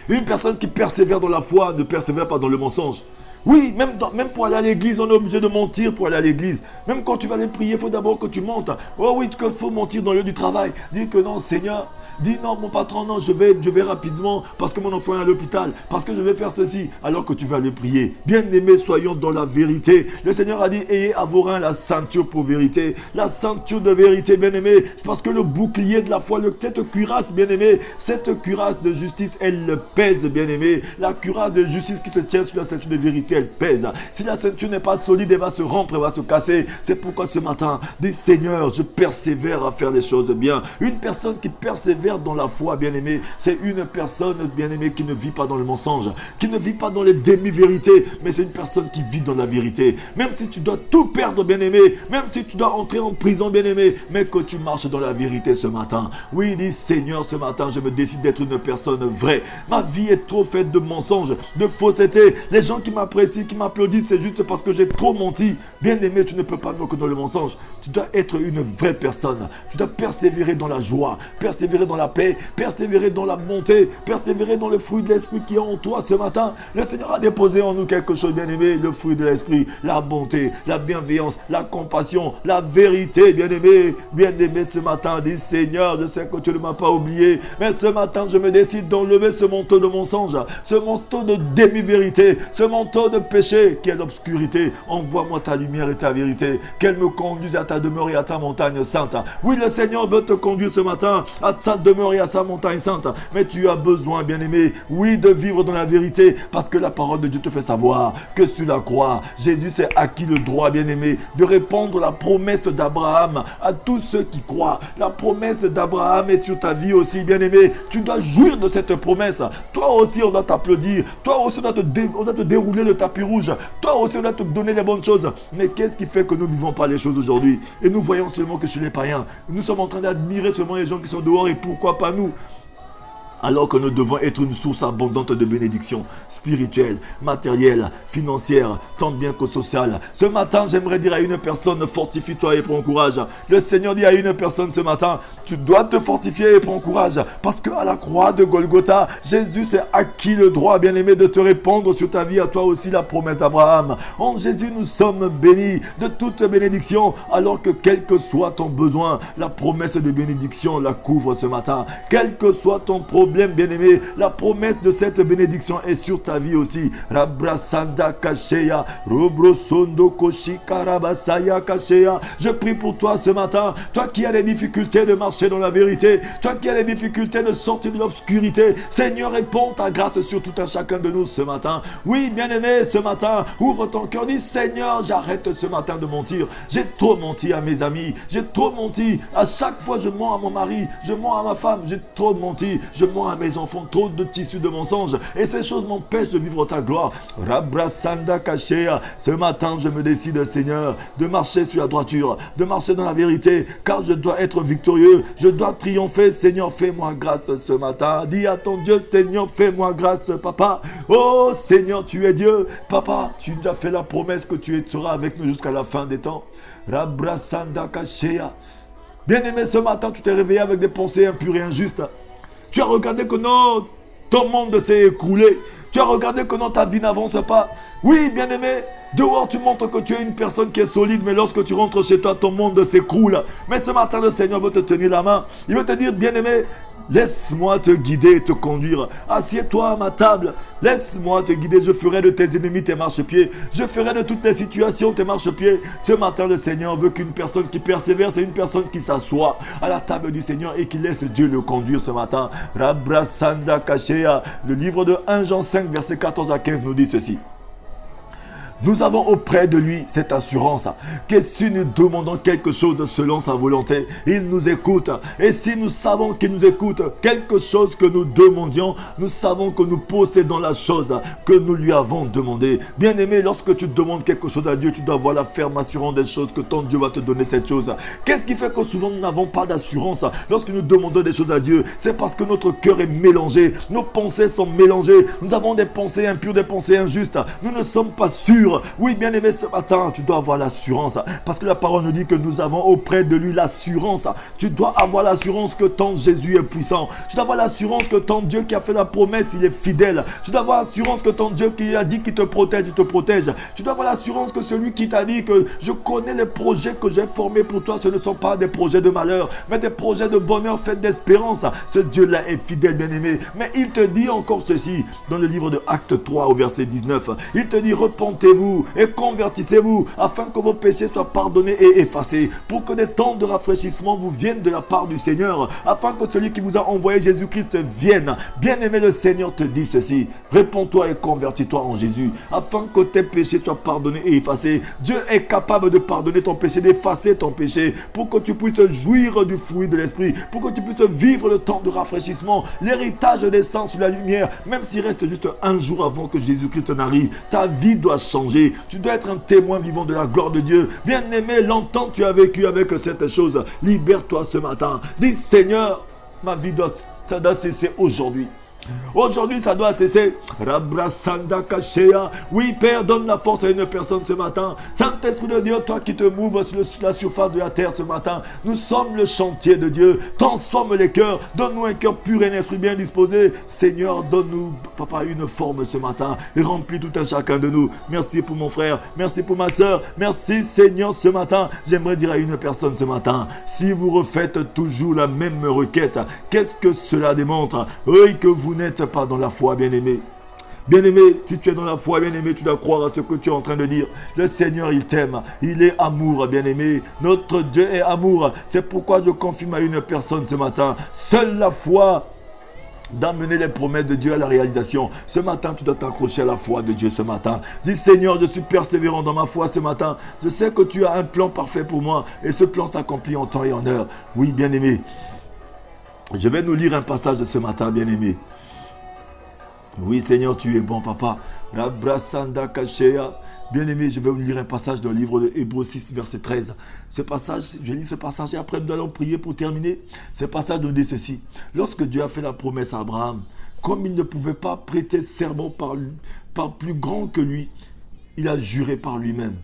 Une personne qui persévère dans la foi ne persévère pas dans le mensonge. Oui, même pour aller à l'église, on est obligé de mentir pour aller à l'église. Même quand tu vas aller prier, il faut d'abord que tu mentes. Oh oui, il faut mentir dans le lieu du travail. Dis que non, Seigneur. Dis non, mon patron, non, je vais rapidement parce que mon enfant est à l'hôpital, parce que je vais faire ceci, alors que tu vas aller prier. Bien-aimés, soyons dans la vérité. Le Seigneur a dit, ayez à vos reins la ceinture pour vérité. La ceinture de vérité, bien-aimés, parce que le bouclier de la foi, cette cuirasse, bien-aimés, cette cuirasse de justice, elle pèse, bien-aimés. La cuirasse de justice qui se tient sur la ceinture de vérité, elle pèse. Si la ceinture n'est pas solide, elle va se rompre, elle va se casser. C'est pourquoi ce matin, dis Seigneur, je persévère à faire les choses bien. Une personne qui persévère dans la foi, bien-aimé, c'est une personne, bien-aimé, qui ne vit pas dans le mensonge, qui ne vit pas dans les demi-vérités, mais c'est une personne qui vit dans la vérité. Même si tu dois tout perdre, bien-aimé, même si tu dois entrer en prison, bien-aimé, mais que tu marches dans la vérité ce matin. Oui, dis Seigneur, ce matin, je me décide d'être une personne vraie. Ma vie est trop faite de mensonges, de fausseté. Les gens qui m'apprécient, qui m'applaudissent, c'est juste parce que j'ai trop menti. Bien-aimé, tu ne peux pas vivre que dans le mensonge. Tu dois être une vraie personne. Tu dois persévérer dans la joie, persévérer dans la paix, persévérer dans la bonté, persévérer dans le fruit de l'esprit qui est en toi ce matin. Le Seigneur a déposé en nous quelque chose, bien-aimé, le fruit de l'esprit, la bonté, la bienveillance, la compassion, la vérité, bien-aimé. Bien-aimé, ce matin, dis Seigneur, je sais que tu ne m'as pas oublié, mais ce matin, je me décide d'enlever ce manteau de mensonge, ce manteau de demi-vérité, ce manteau de péché qui est l'obscurité. Envoie-moi ta lumière et ta vérité, qu'elle me conduise à ta demeure et à ta montagne sainte. Oui, le Seigneur veut te conduire ce matin à sa demeurer à sa montagne sainte. Mais tu as besoin, bien-aimé, oui, de vivre dans la vérité, parce que la parole de Dieu te fait savoir que sur la croix, Jésus s'est acquis le droit, bien-aimé, de répondre la promesse d'Abraham à tous ceux qui croient. La promesse d'Abraham est sur ta vie aussi, bien-aimé. Tu dois jouir de cette promesse. Toi aussi, on doit t'applaudir. Toi aussi, on doit te dérouler le tapis rouge. Toi aussi, on doit te donner les bonnes choses. Mais qu'est-ce qui fait que nous ne vivons pas les choses aujourd'hui? Et nous voyons seulement que chez les païens, nous sommes en train d'admirer seulement les gens qui sont dehors, et pourquoi pas nous? Alors que nous devons être une source abondante de bénédictions spirituelles, matérielles, financières, tant bien que sociales. Ce matin, j'aimerais dire à une personne, fortifie-toi et prends courage. Le Seigneur dit à une personne ce matin, tu dois te fortifier et prends courage. Parce qu'à la croix de Golgotha, Jésus s'est acquis le droit, bien-aimé, de te répandre sur ta vie, à toi aussi, la promesse d'Abraham. En Jésus, nous sommes bénis de toute bénédiction, alors que quel que soit ton besoin, la promesse de bénédiction la couvre ce matin. Quel que soit ton problème, bien-aimé, la promesse de cette bénédiction est sur ta vie aussi. Rabrasanda Kasheya, Robrosondo Koshikarabasaya Kasheya. Je prie pour toi ce matin, toi qui as des difficultés de marcher dans la vérité, toi qui as des difficultés de sortir de l'obscurité. Seigneur, réponds ta grâce sur tout un chacun de nous ce matin. Oui, bien-aimé, ce matin, ouvre ton cœur, dis Seigneur, j'arrête ce matin de mentir. J'ai trop menti à mes amis, j'ai trop menti. À chaque fois, je mens à mon mari, je mens à ma femme, j'ai trop menti, je mens à mes enfants, trop de tissus de mensonges, et ces choses m'empêchent de vivre ta gloire. Rabrasanda Kashea. Ce matin, je me décide, Seigneur, de marcher sur la droiture, de marcher dans la vérité, car je dois être victorieux, je dois triompher. Seigneur, fais-moi grâce ce matin. Dis à ton Dieu, Seigneur, fais-moi grâce, papa. Oh Seigneur, tu es Dieu, papa, tu nous as fait la promesse que tu seras avec nous jusqu'à la fin des temps. Rabrasanda Kashea. Bien-aimé, ce matin, tu t'es réveillé avec des pensées impures et injustes. Tu as regardé que non, ton monde s'est écroulé. Tu as regardé que non, ta vie n'avance pas. Oui, bien-aimé, dehors tu montres que tu es une personne qui est solide, mais lorsque tu rentres chez toi, ton monde s'écroule. Mais ce matin, le Seigneur veut te tenir la main. Il veut te dire, bien-aimé, laisse-moi te guider et te conduire. Assieds-toi à ma table. Laisse-moi te guider. Je ferai de tes ennemis tes marchepieds. Je ferai de toutes les situations tes marchepieds. Ce matin, le Seigneur veut qu'une personne qui persévère, c'est une personne qui s'assoit à la table du Seigneur et qui laisse Dieu le conduire ce matin. Rabrasanda Kashea. Le livre de 1 Jean 5, versets 14 à 15 nous dit ceci. Nous avons auprès de lui cette assurance que si nous demandons quelque chose selon sa volonté, il nous écoute. Et si nous savons qu'il nous écoute, quelque chose que nous demandions, nous savons que nous possédons la chose que nous lui avons demandé. Bien-aimé, lorsque tu demandes quelque chose à Dieu, tu dois avoir la ferme assurance des choses que ton Dieu va te donner cette chose. Qu'est-ce qui fait que souvent nous n'avons pas d'assurance lorsque nous demandons des choses à Dieu? C'est parce que notre cœur est mélangé, nos pensées sont mélangées, nous avons des pensées impures, des pensées injustes, nous ne sommes pas sûrs. Oui, bien-aimé, ce matin, tu dois avoir l'assurance. Parce que la parole nous dit que nous avons auprès de lui l'assurance. Tu dois avoir l'assurance que ton Jésus est puissant. Tu dois avoir l'assurance que ton Dieu qui a fait la promesse, il est fidèle. Tu dois avoir l'assurance que ton Dieu qui a dit qu'il te protège, il te protège. Tu dois avoir l'assurance que celui qui t'a dit que je connais les projets que j'ai formés pour toi, ce ne sont pas des projets de malheur, mais des projets de bonheur faits d'espérance. Ce Dieu-là est fidèle, bien-aimé. Mais il te dit encore ceci dans le livre de Actes 3 au verset 19. Il te dit, repentez-vous et convertissez-vous afin que vos péchés soient pardonnés et effacés, pour que des temps de rafraîchissement vous viennent de la part du Seigneur, afin que celui qui vous a envoyé Jésus-Christ vienne. Bien-aimé, le Seigneur te dit ceci: réponds-toi et convertis-toi en Jésus, afin que tes péchés soient pardonnés et effacés. Dieu est capable de pardonner ton péché, d'effacer ton péché, pour que tu puisses jouir du fruit de l'Esprit, pour que tu puisses vivre le temps de rafraîchissement. L'héritage descend sur la lumière, même s'il reste juste un jour avant que Jésus-Christ n'arrive. Ta vie doit changer. Tu dois être un témoin vivant de la gloire de Dieu. Bien-aimé, longtemps tu as vécu avec cette chose. Libère-toi ce matin. Dis, Seigneur, ma vie doit cesser aujourd'hui. Aujourd'hui, ça doit cesser. Rabrasanda Kashea. Oui, Père, donne la force à une personne ce matin. Saint-Esprit de Dieu, toi qui te mouves sur la surface de la terre ce matin, nous sommes le chantier de Dieu. Transforme les cœurs. Donne-nous un cœur pur et un esprit bien disposé. Seigneur, donne-nous, Papa, une forme ce matin et remplis tout un chacun de nous. Merci pour mon frère. Merci pour ma soeur. Merci, Seigneur, ce matin. J'aimerais dire à une personne ce matin: si vous refaites toujours la même requête, qu'est-ce que cela démontre? Oui, que vous n'êtes pas dans la foi, bien-aimé. Bien-aimé, si tu es dans la foi, bien-aimé, tu dois croire à ce que tu es en train de dire. Le Seigneur, il t'aime. Il est amour, bien-aimé. Notre Dieu est amour. C'est pourquoi je confirme à une personne ce matin. Seule la foi d'amener les promesses de Dieu à la réalisation. Ce matin, tu dois t'accrocher à la foi de Dieu ce matin. Dis Seigneur, je suis persévérant dans ma foi ce matin. Je sais que tu as un plan parfait pour moi et ce plan s'accomplit en temps et en heure. Oui, bien-aimé. Je vais nous lire un passage de ce matin, bien-aimé. Oui, Seigneur, tu es bon, papa. La brassanda kashea. Bien-aimé, je vais vous lire un passage dans le livre de Hébreux 6, verset 13. Ce passage, je lis ce passage et après nous allons prier pour terminer. Ce passage nous dit ceci. Lorsque Dieu a fait la promesse à Abraham, comme il ne pouvait pas prêter serment par plus grand que lui, il a juré par lui-même.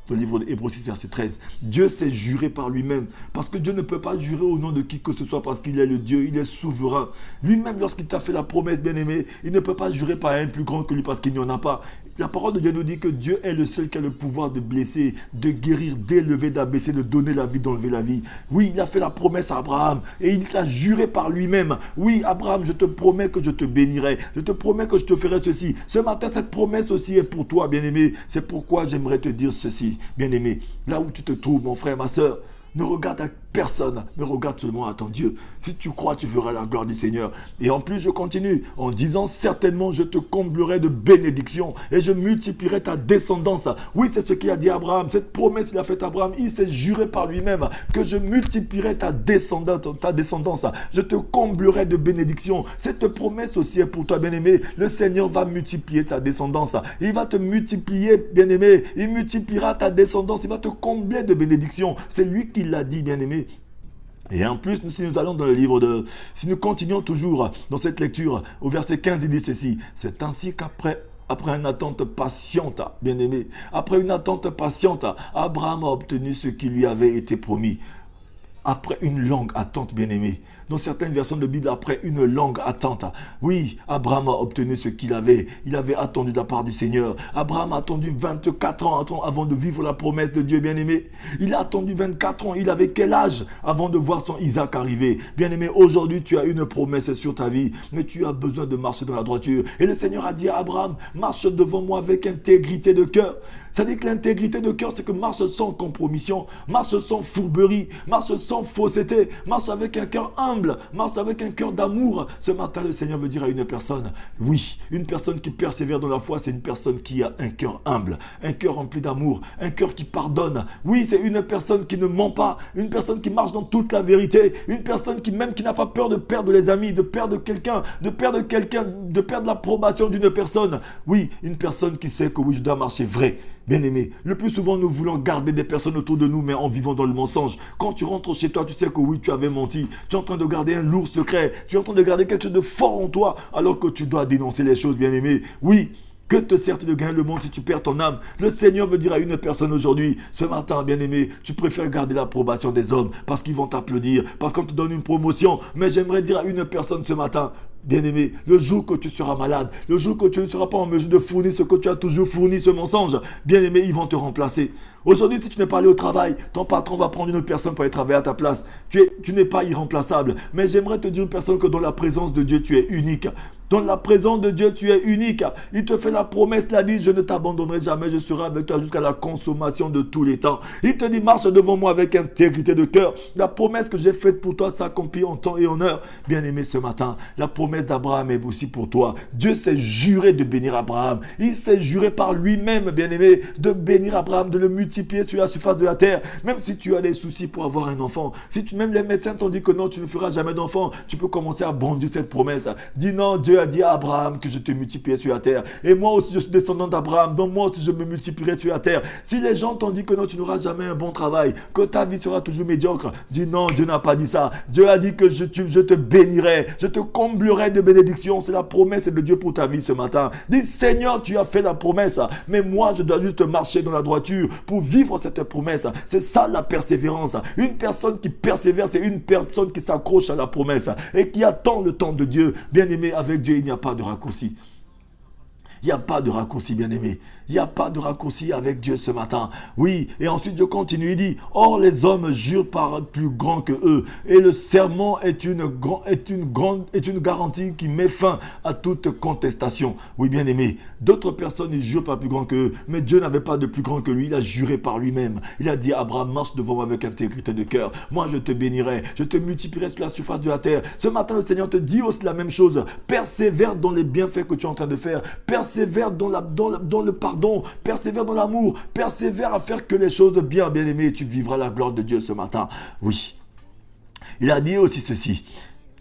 Dans le livre de Hébreux 6, verset 13. Dieu s'est juré par lui-même. Parce que Dieu ne peut pas jurer au nom de qui que ce soit parce qu'il est le Dieu, il est souverain. Lui-même, lorsqu'il t'a fait la promesse, bien-aimé, il ne peut pas jurer par un plus grand que lui parce qu'il n'y en a pas. La parole de Dieu nous dit que Dieu est le seul qui a le pouvoir de blesser, de guérir, d'élever, d'abaisser, de donner la vie, d'enlever la vie. Oui, il a fait la promesse à Abraham et il l'a juré par lui-même. Oui, Abraham, je te promets que je te bénirai. Je te promets que je te ferai ceci. Ce matin, cette promesse aussi est pour toi, bien-aimé. C'est pourquoi j'aimerais te dire ceci, bien-aimé. Là où tu te trouves, mon frère, ma soeur, ne regarde à personne, mais regarde seulement à ton Dieu. Si tu crois, tu verras la gloire du Seigneur. Et en plus, je continue en disant certainement, je te comblerai de bénédictions et je multiplierai ta descendance. Oui, c'est ce qu'il a dit à Abraham. Cette promesse qu'il a faite à Abraham, il s'est juré par lui-même que je multiplierai ta descendance. Je te comblerai de bénédictions. Cette promesse aussi est pour toi, bien-aimé. Le Seigneur va multiplier sa descendance. Il va te multiplier, bien-aimé. Il multipliera ta descendance. Il va te combler de bénédictions. C'est lui qui l'a dit, bien-aimé. Et en plus, si nous allons dans le livre si nous continuons toujours dans cette lecture, au verset 15, il dit ceci. C'est ainsi qu'après une attente patiente, bien-aimé, après une attente patiente, Abraham a obtenu ce qui lui avait été promis. Après une longue attente, bien-aimé. Dans certaines versions de Bible, après une longue attente. Oui, Abraham a obtenu ce qu'il avait. Il avait attendu de la part du Seigneur. Abraham a attendu 24 ans avant de vivre la promesse de Dieu, bien-aimé. Il a attendu 24 ans. Il avait quel âge avant de voir son Isaac arriver? Bien-aimé, aujourd'hui, tu as une promesse sur ta vie, mais tu as besoin de marcher dans la droiture. Et le Seigneur a dit à Abraham, marche devant moi avec intégrité de cœur. Ça dit que l'intégrité de cœur, c'est que marche sans compromission, marche sans fourberie, marche sans fausseté, marche avec un cœur humble, marche avec un cœur d'amour. Ce matin, le Seigneur veut dire à une personne, oui, une personne qui persévère dans la foi, c'est une personne qui a un cœur humble, un cœur rempli d'amour, un cœur qui pardonne. Oui, c'est une personne qui ne ment pas, une personne qui marche dans toute la vérité, une personne qui n'a pas peur de perdre les amis, de perdre quelqu'un, de perdre l'approbation d'une personne. Oui, une personne qui sait que oui, je dois marcher vrai. Bien-aimé, le plus souvent nous voulons garder des personnes autour de nous, mais en vivant dans le mensonge. Quand tu rentres chez toi, tu sais que oui, tu avais menti. Tu es en train de garder un lourd secret. Tu es en train de garder quelque chose de fort en toi, alors que tu dois dénoncer les choses, bien-aimé. Oui. Que te sert-il de gagner le monde si tu perds ton âme? Le Seigneur veut dire à une personne aujourd'hui, ce matin, bien-aimé, tu préfères garder l'approbation des hommes parce qu'ils vont t'applaudir, parce qu'on te donne une promotion. Mais j'aimerais dire à une personne ce matin, bien-aimé, le jour que tu seras malade, le jour que tu ne seras pas en mesure de fournir ce que tu as toujours fourni, ce mensonge, bien-aimé, ils vont te remplacer. Aujourd'hui, si tu n'es pas allé au travail, ton patron va prendre une autre personne pour aller travailler à ta place. Tu n'es pas irremplaçable. Mais j'aimerais te dire une personne que dans la présence de Dieu, tu es unique. Dans la présence de Dieu, tu es unique. Il te fait la promesse, il a dit, je ne t'abandonnerai jamais, je serai avec toi jusqu'à la consommation de tous les temps. Il te dit, marche devant moi avec intégrité de cœur. La promesse que j'ai faite pour toi s'accomplit en temps et en heure. Bien-aimé, ce matin, la promesse d'Abraham est aussi pour toi. Dieu s'est juré de bénir Abraham. Il s'est juré par lui-même, bien-aimé, de bénir Abraham, de le multiplier sur la surface de la terre. Même si tu as des soucis pour avoir un enfant, même les médecins t'ont dit que non, tu ne feras jamais d'enfant, tu peux commencer à brandir cette promesse. Dis non, Dieu a dit à Abraham que je te multiplierai sur la terre. Et moi aussi, je suis descendant d'Abraham. Donc moi aussi, je me multiplierai sur la terre. Si les gens t'ont dit que non, tu n'auras jamais un bon travail, que ta vie sera toujours médiocre, dis non, Dieu n'a pas dit ça. Dieu a dit que je te bénirai, je te comblerai de bénédictions. C'est la promesse de Dieu pour ta vie ce matin. Dis Seigneur, tu as fait la promesse, mais moi, je dois juste marcher dans la droiture pour vivre cette promesse. C'est ça la persévérance. Une personne qui persévère, c'est une personne qui s'accroche à la promesse et qui attend le temps de Dieu. Bien aimé, avec Dieu, il n'y a pas de raccourci. Il n'y a pas de raccourci, bien-aimé. Il n'y a pas de raccourci avec Dieu ce matin. Oui, et ensuite je continue, il dit, or les hommes jurent par plus grand que eux, et le serment est une garantie qui met fin à toute contestation. Oui, bien-aimé, d'autres personnes ils jurent par plus grand que eux, mais Dieu n'avait pas de plus grand que lui, il a juré par lui-même. Il a dit, Abraham, marche devant moi avec intégrité de cœur. Moi, je te bénirai, je te multiplierai sur la surface de la terre. Ce matin, le Seigneur te dit aussi la même chose. Persévère dans les bienfaits que tu es en train de faire. Persévère dans le pardon. Persévère dans l'amour. Persévère à faire que les choses bien aimées. Tu vivras la gloire de Dieu ce matin. Oui. Il a dit aussi ceci.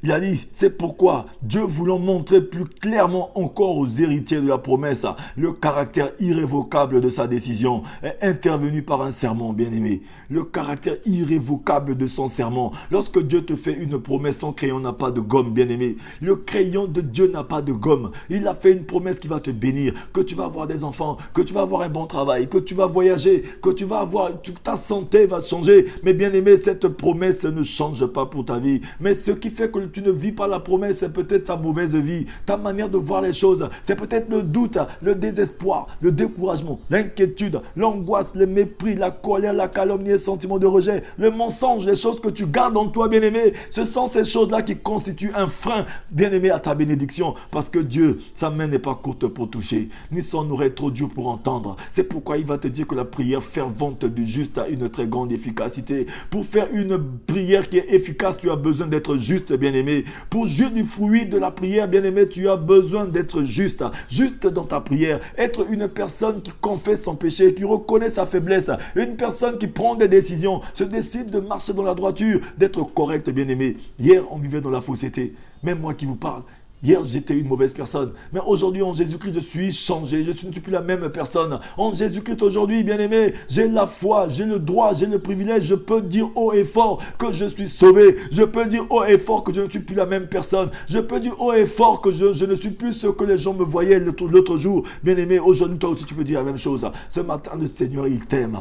Il a dit, c'est pourquoi Dieu voulant montrer plus clairement encore aux héritiers de la promesse le caractère irrévocable de sa décision, est intervenu par un serment, bien-aimé. Le caractère irrévocable de son serment. Lorsque Dieu te fait une promesse, son crayon n'a pas de gomme, bien-aimé. Le crayon de Dieu n'a pas de gomme. Il a fait une promesse qui va te bénir, que tu vas avoir des enfants, que tu vas avoir un bon travail, que tu vas voyager, que tu vas avoir, ta santé va changer. Mais bien-aimé, cette promesse ne change pas pour ta vie. Mais ce qui fait que tu ne vis pas la promesse, c'est peut-être ta mauvaise vie, ta manière de voir les choses, c'est peut-être le doute, le désespoir, le découragement, l'inquiétude, l'angoisse, le mépris, la colère, la calomnie, le sentiment de rejet, le mensonge, les choses que tu gardes en toi, bien-aimé. Ce sont ces choses-là qui constituent un frein, bien-aimé, à ta bénédiction, parce que Dieu, sa main n'est pas courte pour toucher, ni son oreille trop dure pour entendre. C'est pourquoi il va te dire que la prière fervente du juste a une très grande efficacité. Pour faire une prière qui est efficace, tu as besoin d'être juste, bien-aimé. Pour jouir du fruit de la prière, bien-aimé, tu as besoin d'être juste. Juste dans ta prière. Être une personne qui confesse son péché, qui reconnaît sa faiblesse. Une personne qui prend des décisions, se décide de marcher dans la droiture, d'être correct, bien-aimé. Hier, on vivait dans la fausseté. Même moi qui vous parle. Hier, j'étais une mauvaise personne. Mais aujourd'hui, en Jésus-Christ, je suis changé. Je ne suis plus la même personne. En Jésus-Christ, aujourd'hui, bien-aimé, j'ai la foi, j'ai le droit, j'ai le privilège. Je peux dire haut et fort que je suis sauvé. Je peux dire haut et fort que je ne suis plus la même personne. Je peux dire haut et fort que je ne suis plus ce que les gens me voyaient l'autre jour. Bien-aimé, aujourd'hui, toi aussi, tu peux dire la même chose. Ce matin, le Seigneur, il t'aime.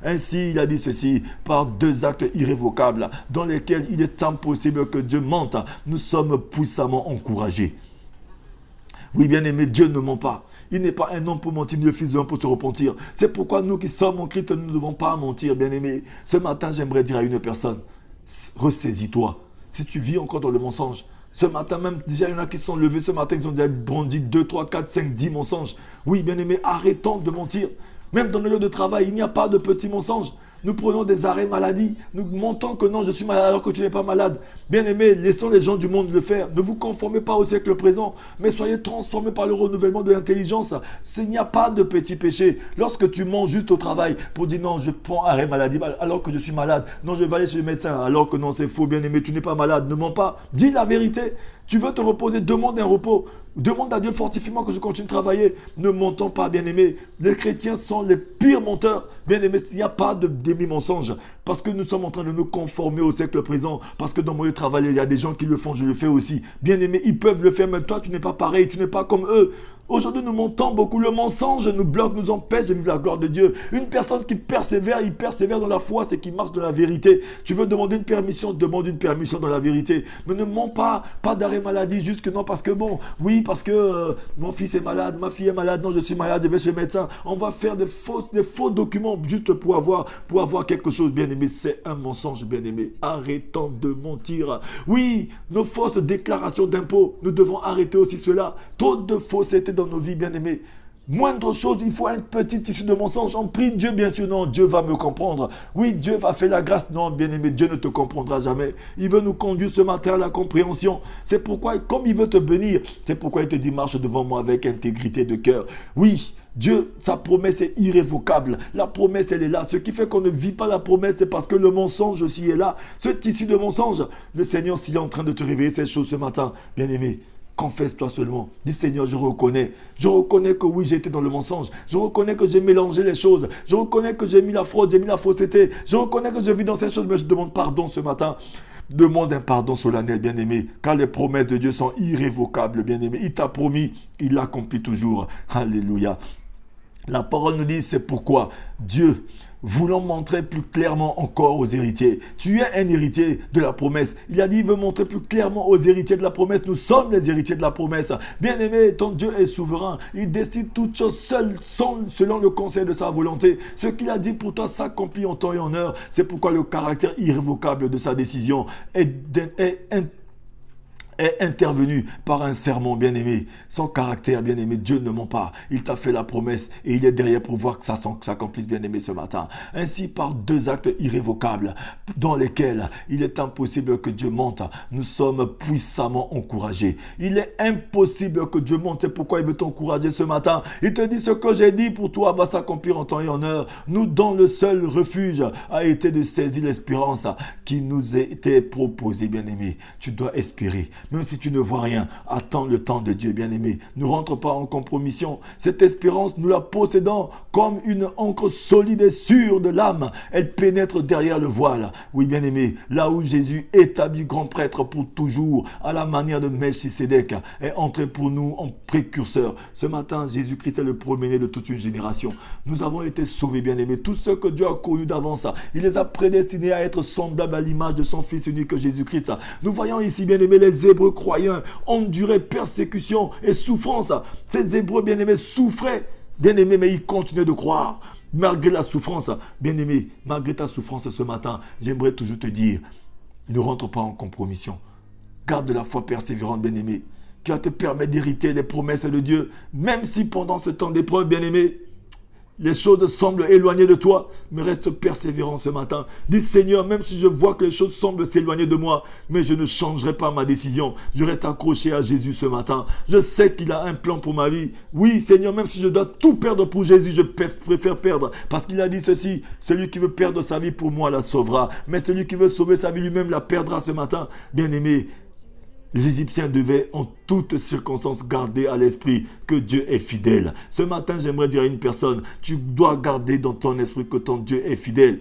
Ainsi, il a dit ceci, par 2 actes irrévocables dans lesquels il est impossible que Dieu mente. Nous sommes puissamment encouragés. Oui, bien-aimé, Dieu ne ment pas. Il n'est pas un homme pour mentir, ni le fils de l'homme pour se repentir. C'est pourquoi nous qui sommes en Christ, nous ne devons pas mentir, bien-aimé. Ce matin, j'aimerais dire à une personne, ressaisis-toi. Si tu vis encore dans le mensonge, ce matin même, déjà, il y en a qui se sont levés ce matin, ils ont déjà brandi 2, 3, 4, 5, 10 mensonges. Oui, bien-aimé, arrêtons de mentir. Même dans le lieu de travail, il n'y a pas de petits mensonges. Nous prenons des arrêts maladie. Nous montons que non, je suis malade alors que tu n'es pas malade. Bien-aimés, laissons les gens du monde le faire. Ne vous conformez pas au siècle présent, mais soyez transformés par le renouvellement de l'intelligence. Il n'y a pas de petit péché. Lorsque tu mens juste au travail pour dire non, je prends arrêt maladie alors que je suis malade. Non, je vais aller chez le médecin alors que non, c'est faux. Bien-aimé, tu n'es pas malade. Ne mens pas. Dis la vérité. Tu veux te reposer, demande un repos. Demande à Dieu fortifie-moi que je continue de travailler. Ne mentons pas, bien-aimés. Les chrétiens sont les pires menteurs. Bien-aimés, il n'y a pas de demi-mensonge. Parce que nous sommes en train de nous conformer au siècle présent. Parce que dans mon lieu de travail, il y a des gens qui le font, je le fais aussi. Bien-aimés, ils peuvent le faire, mais toi, tu n'es pas pareil. Tu n'es pas comme eux. Aujourd'hui, nous mentons beaucoup. Le mensonge nous bloque, nous empêche de vivre la gloire de Dieu. Une personne qui persévère, il persévère dans la foi, c'est qu'il marche dans la vérité. Tu veux demander une permission, demande une permission dans la vérité. Mais ne mens pas, pas d'arrêt maladie, juste que non, parce que bon, oui, parce que mon fils est malade, ma fille est malade, non, je suis malade, je vais chez le médecin. On va faire des faux documents juste pour avoir quelque chose, bien aimé. C'est un mensonge, bien aimé. Arrêtons de mentir. Oui, nos fausses déclarations d'impôts, nous devons arrêter aussi cela. Trop de fausseté dans nos vies, bien-aimés. Moindre chose, il faut un petit tissu de mensonge. On prie Dieu, bien sûr, non, Dieu va me comprendre. Oui, Dieu va faire la grâce. Non, bien-aimé, Dieu ne te comprendra jamais. Il veut nous conduire ce matin à la compréhension. C'est pourquoi, comme il veut te bénir, c'est pourquoi il te dit, marche devant moi avec intégrité de cœur. Oui, Dieu, sa promesse est irrévocable. La promesse, elle est là. Ce qui fait qu'on ne vit pas la promesse, c'est parce que le mensonge aussi est là. Ce tissu de mensonge, le Seigneur, s'il est en train de te réveiller ces choses ce matin, bien-aimé, confesse-toi seulement. Dis Seigneur, je reconnais. Je reconnais que oui, j'ai été dans le mensonge. Je reconnais que j'ai mélangé les choses. Je reconnais que j'ai mis la fraude, j'ai mis la fausseté. Je reconnais que je vis dans ces choses, mais je demande pardon ce matin. Demande un pardon solennel, bien-aimé, car les promesses de Dieu sont irrévocables, bien-aimé. Il t'a promis, il l'accomplit toujours. Alléluia. La parole nous dit, c'est pourquoi Dieu voulant montrer plus clairement encore aux héritiers. Tu es un héritier de la promesse. Il a dit, il veut montrer plus clairement aux héritiers de la promesse. Nous sommes les héritiers de la promesse. Bien-aimé, ton Dieu est souverain. Il décide toutes choses seul, selon le conseil de sa volonté. Ce qu'il a dit pour toi s'accomplit en temps et en heure. C'est pourquoi le caractère irrévocable de sa décision est intervenu par un serment, bien-aimé. Son caractère, bien-aimé, Dieu ne ment pas. Il t'a fait la promesse et il est derrière pour voir que ça s'accomplisse, bien-aimé, ce matin. Ainsi, par deux actes irrévocables dans lesquels il est impossible que Dieu mente, nous sommes puissamment encouragés. Il est impossible que Dieu mente. C'est pourquoi il veut t'encourager ce matin. Il te dit, ce que j'ai dit pour toi va s'accomplir en temps et en heure. Nous, dont le seul refuge a été de saisir l'espérance qui nous a été proposée, bien-aimé. Tu dois espérer. Même si tu ne vois rien, attends le temps de Dieu, bien-aimé. Ne rentre pas en compromission. Cette espérance, nous la possédons comme une encre solide et sûre de l'âme. Elle pénètre derrière le voile. Oui, bien-aimé, là où Jésus, établi grand prêtre pour toujours, à la manière de Melchisédek, est entré pour nous en précurseur. Ce matin, Jésus-Christ est le premier-né de toute une génération. Nous avons été sauvés, bien-aimés. Tous ceux que Dieu a connus d'avance, il les a prédestinés à être semblables à l'image de son Fils unique Jésus-Christ. Nous voyons ici, bien-aimés, les Hébreux croyants enduraient persécution et souffrance. Ces Hébreux bien-aimés souffraient, bien-aimés, mais ils continuaient de croire. Malgré la souffrance, bien-aimé, malgré ta souffrance ce matin, j'aimerais toujours te dire, ne rentre pas en compromission. Garde la foi persévérante, bien-aimé, qui va te permettre d'hériter les promesses de Dieu, même si pendant ce temps d'épreuve, bien-aimé, les choses semblent éloignées de toi, mais reste persévérant ce matin. Dis Seigneur, même si je vois que les choses semblent s'éloigner de moi, mais je ne changerai pas ma décision. Je reste accroché à Jésus ce matin. Je sais qu'il a un plan pour ma vie. Oui Seigneur, même si je dois tout perdre pour Jésus, je préfère perdre. Parce qu'il a dit ceci, celui qui veut perdre sa vie pour moi la sauvera. Mais celui qui veut sauver sa vie lui-même la perdra ce matin. Bien-aimé, les Égyptiens devaient en toutes circonstances garder à l'esprit que Dieu est fidèle. Ce matin, j'aimerais dire à une personne, tu dois garder dans ton esprit que ton Dieu est fidèle.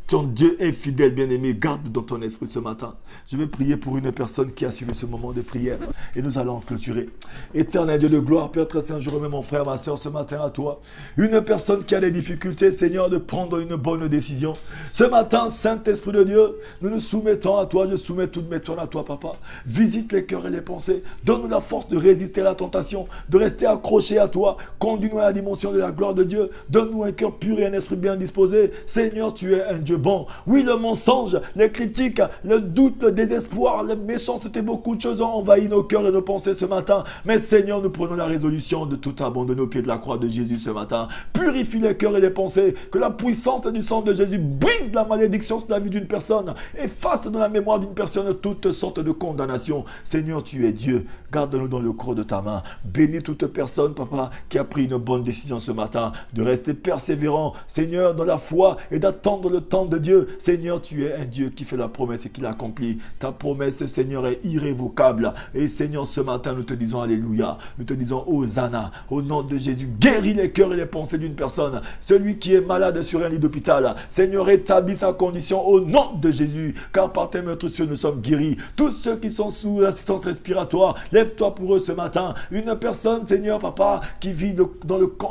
Ton Dieu est fidèle, bien-aimé. Garde dans ton esprit ce matin. Je vais prier pour une personne qui a suivi ce moment de prière. Et nous allons clôturer. Éternel Dieu de gloire, Père très saint, je remets mon frère, ma soeur ce matin à toi. Une personne qui a des difficultés, Seigneur, de prendre une bonne décision. Ce matin, Saint-Esprit de Dieu, nous nous soumettons à toi. Je soumets toutes mes tournes à toi, Papa. Visite les cœurs et les pensées. Donne-nous la force de résister à la tentation, de rester accroché à toi. Conduis-nous à la dimension de la gloire de Dieu. Donne-nous un cœur pur et un esprit bien disposé. Seigneur, tu es un Dieu bon. Oui, le mensonge, les critiques, le doute, le désespoir, la méchanceté, beaucoup de choses ont envahi nos cœurs et nos pensées ce matin. Mais Seigneur, nous prenons la résolution de tout abandonner au pied de la croix de Jésus ce matin. Purifie les cœurs et les pensées. Que la puissance du sang de Jésus brise la malédiction sur la vie d'une personne. Efface dans la mémoire d'une personne toutes sortes de condamnations. Seigneur, tu es Dieu. Garde-nous dans le creux de ta main. Bénis toute personne, Papa, qui a pris une bonne décision ce matin de rester persévérant, Seigneur, dans la foi et d'attendre le temps de Dieu. Seigneur, tu es un Dieu qui fait la promesse et qui l'accomplit. Ta promesse, Seigneur, est irrévocable. Et Seigneur, ce matin, nous te disons Alléluia. Nous te disons Hosanna. Au nom de Jésus, guéris les cœurs et les pensées d'une personne. Celui qui est malade sur un lit d'hôpital, Seigneur, établis sa condition au nom de Jésus. Car par tes meurtres nous sommes guéris. Tous ceux qui sont sous assistance respiratoire, lève-toi pour eux ce matin. Une personne, Seigneur, Papa, qui vit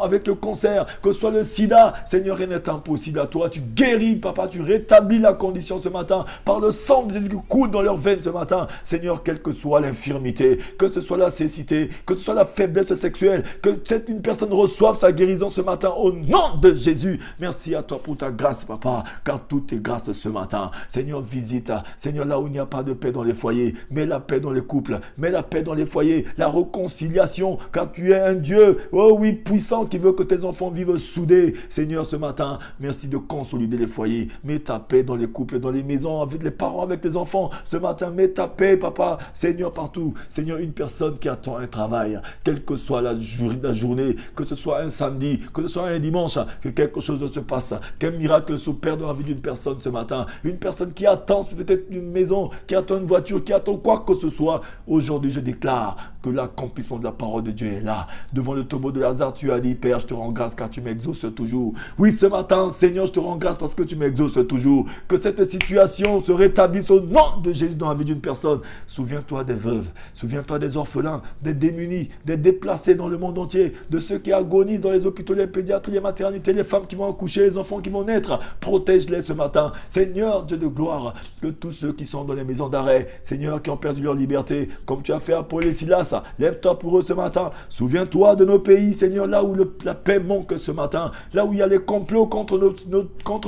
avec le cancer, que ce soit le sida, Seigneur, rien n'est impossible à toi. Tu guéris, Papa, tu rétablis la condition ce matin par le sang de Jésus qui coule dans leurs veines ce matin. Seigneur, quelle que soit l'infirmité, que ce soit la cécité, que ce soit la faiblesse sexuelle, que peut-être une personne reçoive sa guérison ce matin au nom de Jésus. Merci à toi pour ta grâce, Papa, car tout est grâce ce matin. Seigneur, visite, Seigneur, là où il n'y a pas de paix dans les foyers, mets la paix dans les couples, mets la paix dans les foyers, la réconciliation, car tu es un Dieu, oh oui, puissant, qui veut que tes enfants vivent soudés. Seigneur, ce matin, merci de consolider les foyers. Mets ta paix dans les couples, dans les maisons, avec les parents, avec les enfants. Ce matin, mets ta paix, Papa. Seigneur, partout. Seigneur, une personne qui attend un travail, quelle que soit la journée, que ce soit un samedi, que ce soit un dimanche, que quelque chose se passe, qu'un miracle s'opère dans la vie d'une personne ce matin. Une personne qui attend peut-être une maison, qui attend une voiture, qui attend quoi que ce soit. Aujourd'hui, je déclare que l'accomplissement de la parole de Dieu est là. Devant le tombeau de Lazare, tu as dit, Père, je te rends grâce car tu m'exauces toujours. Oui, ce matin, Seigneur, je te rends grâce parce que tu m'exauces. exauces toujours. Que cette situation se rétablisse au nom de Jésus dans la vie d'une personne. Souviens-toi des veuves, souviens-toi des orphelins, des démunis, des déplacés dans le monde entier, de ceux qui agonisent dans les hôpitaux, les pédiatres, les maternités, les femmes qui vont accoucher, les enfants qui vont naître. Protège-les ce matin. Seigneur, Dieu de gloire, que tous ceux qui sont dans les maisons d'arrêt, Seigneur, qui ont perdu leur liberté, comme tu as fait à Paul et Silas, lève-toi pour eux ce matin. Souviens-toi de nos pays, Seigneur, là où la paix manque ce matin, là où il y a les complots contre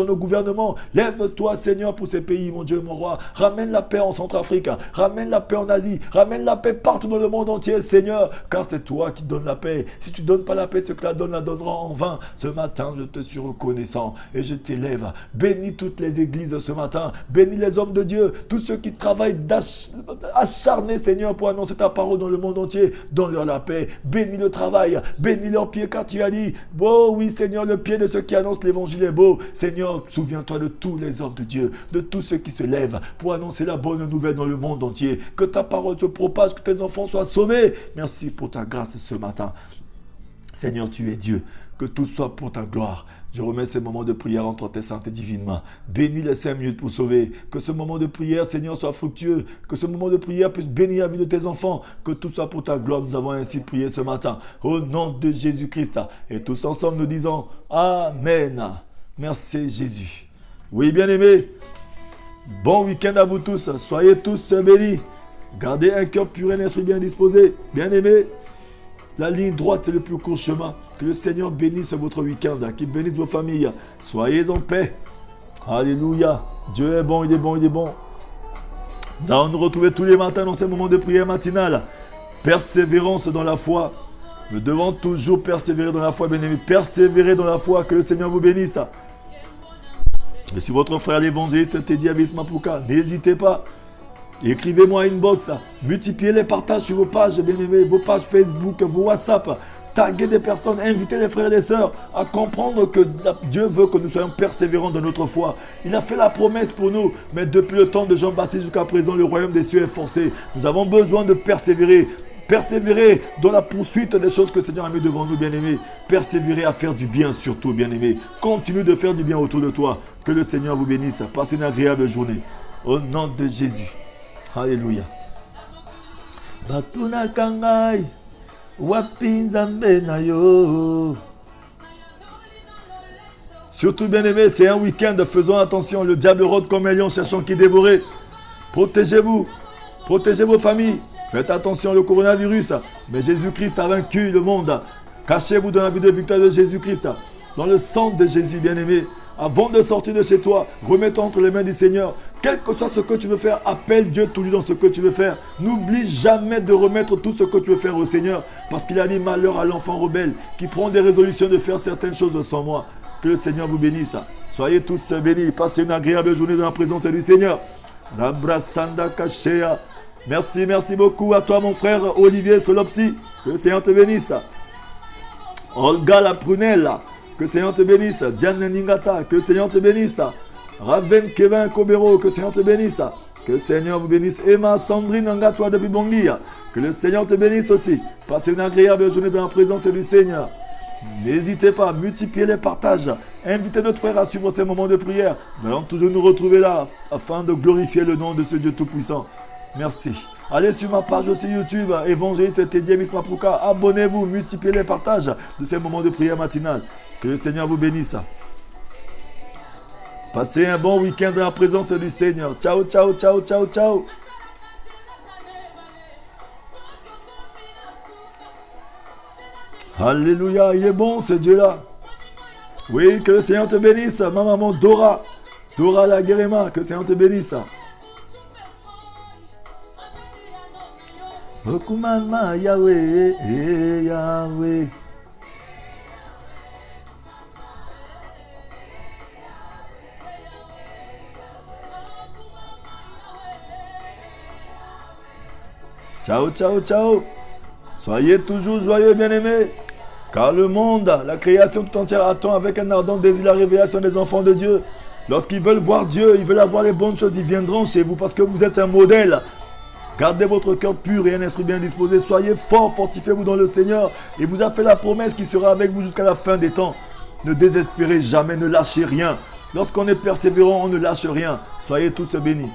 nos gouvernements. Lève-toi, Seigneur, pour ces pays, mon Dieu, mon roi. Ramène la paix en Centrafrique, ramène la paix en Asie, ramène la paix partout dans le monde entier, Seigneur, car c'est toi qui donnes la paix. Si tu ne donnes pas la paix, ceux qui la donnera en vain. Ce matin, je te suis reconnaissant et je t'élève. Bénis toutes les églises ce matin, bénis les hommes de Dieu, tous ceux qui travaillent acharnés, Seigneur, pour annoncer ta parole dans le monde entier. Donne-leur la paix, bénis le travail, bénis leurs pieds, car tu as dit, oh oui, Seigneur, le pied de ceux qui annoncent l'évangile est beau. Seigneur, souviens-toi de tous les hommes de Dieu, de tous ceux qui se lèvent pour annoncer la bonne nouvelle dans le monde entier. Que ta parole se propage, que tes enfants soient sauvés. Merci pour ta grâce ce matin. Seigneur, tu es Dieu. Que tout soit pour ta gloire. Je remets ces moments de prière entre tes saintes et divines mains. Bénis les 5 minutes pour sauver. Que ce moment de prière, Seigneur, soit fructueux. Que ce moment de prière puisse bénir la vie de tes enfants. Que tout soit pour ta gloire. Nous avons ainsi prié ce matin. Au nom de Jésus-Christ. Et tous ensemble, nous disons Amen. Merci Jésus. Oui, bien-aimés. Bon week-end à vous tous. Soyez tous bénis. Gardez un cœur pur et un esprit bien disposé. Bien-aimés. La ligne droite, c'est le plus court chemin. Que le Seigneur bénisse votre week-end, qu'il bénisse vos familles. Soyez en paix. Alléluia. Dieu est bon, il est bon, il est bon. Nous nous retrouvons tous les matins dans ces moments de prière matinale. Persévérance dans la foi. Nous devons toujours persévérer dans la foi, bien-aimés. Persévérer dans la foi. Que le Seigneur vous bénisse. Je suis votre frère l'évangéliste Teddy Avis Mapouka. N'hésitez pas. Écrivez-moi inbox, multipliez les partages sur vos pages, bien-aimés, vos pages Facebook, vos WhatsApp, taguez des personnes, invitez les frères et les sœurs à comprendre que Dieu veut que nous soyons persévérants dans notre foi. Il a fait la promesse pour nous, mais depuis le temps de Jean-Baptiste jusqu'à présent, le royaume des cieux est forcé. Nous avons besoin de persévérer. Persévérer dans la poursuite des choses que le Seigneur a mis devant nous, bien-aimés. Persévérer à faire du bien surtout, bien-aimés. Continue de faire du bien autour de toi. Que le Seigneur vous bénisse. Passez une agréable journée. Au nom de Jésus. Alléluia. Batuna kangai wapinzambe na yo. Surtout bien aimé, c'est un week-end, faisons attention, le diable rôde comme un lion cherchant qui dévorer. Protégez-vous, protégez vos familles. Faites attention au coronavirus, mais Jésus-Christ a vaincu le monde. Cachez-vous dans la vie de victoire de Jésus-Christ, dans le sang de Jésus bien aimé. Avant de sortir de chez toi, remets-toi entre les mains du Seigneur. Quel que soit ce que tu veux faire, appelle Dieu toujours dans ce que tu veux faire. N'oublie jamais de remettre tout ce que tu veux faire au Seigneur. Parce qu'il a dit malheur à l'enfant rebelle qui prend des résolutions de faire certaines choses sans moi. Que le Seigneur vous bénisse. Soyez tous bénis. Passez une agréable journée dans la présence du Seigneur. Merci, merci beaucoup à toi mon frère Olivier Solopsi. Que le Seigneur te bénisse. Olga la prunelle. Que le Seigneur te bénisse. Diane Ningata, que le Seigneur te bénisse. Raven Kevin Kobero, que le Seigneur te bénisse. Que le Seigneur vous bénisse. Emma Sandrine Ngatoua depuis Bangui. Que le Seigneur te bénisse aussi. Passez une agréable journée dans la présence du Seigneur. N'hésitez pas à multiplier les partages. Invitez notre frère à suivre ces moments de prière. Nous allons toujours nous retrouver là afin de glorifier le nom de ce Dieu Tout-Puissant. Merci. Allez sur ma page aussi YouTube, évangéliste Teddy Avis Mapouka. Abonnez-vous, multipliez les partages de ces moments de prière matinale. Que le Seigneur vous bénisse. Passez un bon week-end dans la présence du Seigneur. Ciao, ciao, ciao, ciao, ciao. Alléluia, il est bon ce Dieu-là. Oui, que le Seigneur te bénisse. Ma maman Dora. Dora la Guérema, que le Seigneur te bénisse. Okumama Yahweh, Yahweh. Ciao, ciao, ciao. Soyez toujours joyeux, bien-aimés. Car le monde, la création tout entière attend avec un ardent désir la révélation des enfants de Dieu. Lorsqu'ils veulent voir Dieu, ils veulent avoir les bonnes choses, ils viendront chez vous parce que vous êtes un modèle. Gardez votre cœur pur et un esprit bien disposé. Soyez forts, fortifiez-vous dans le Seigneur. Il vous a fait la promesse qu'il sera avec vous jusqu'à la fin des temps. Ne désespérez jamais, ne lâchez rien. Lorsqu'on est persévérant, on ne lâche rien. Soyez tous bénis.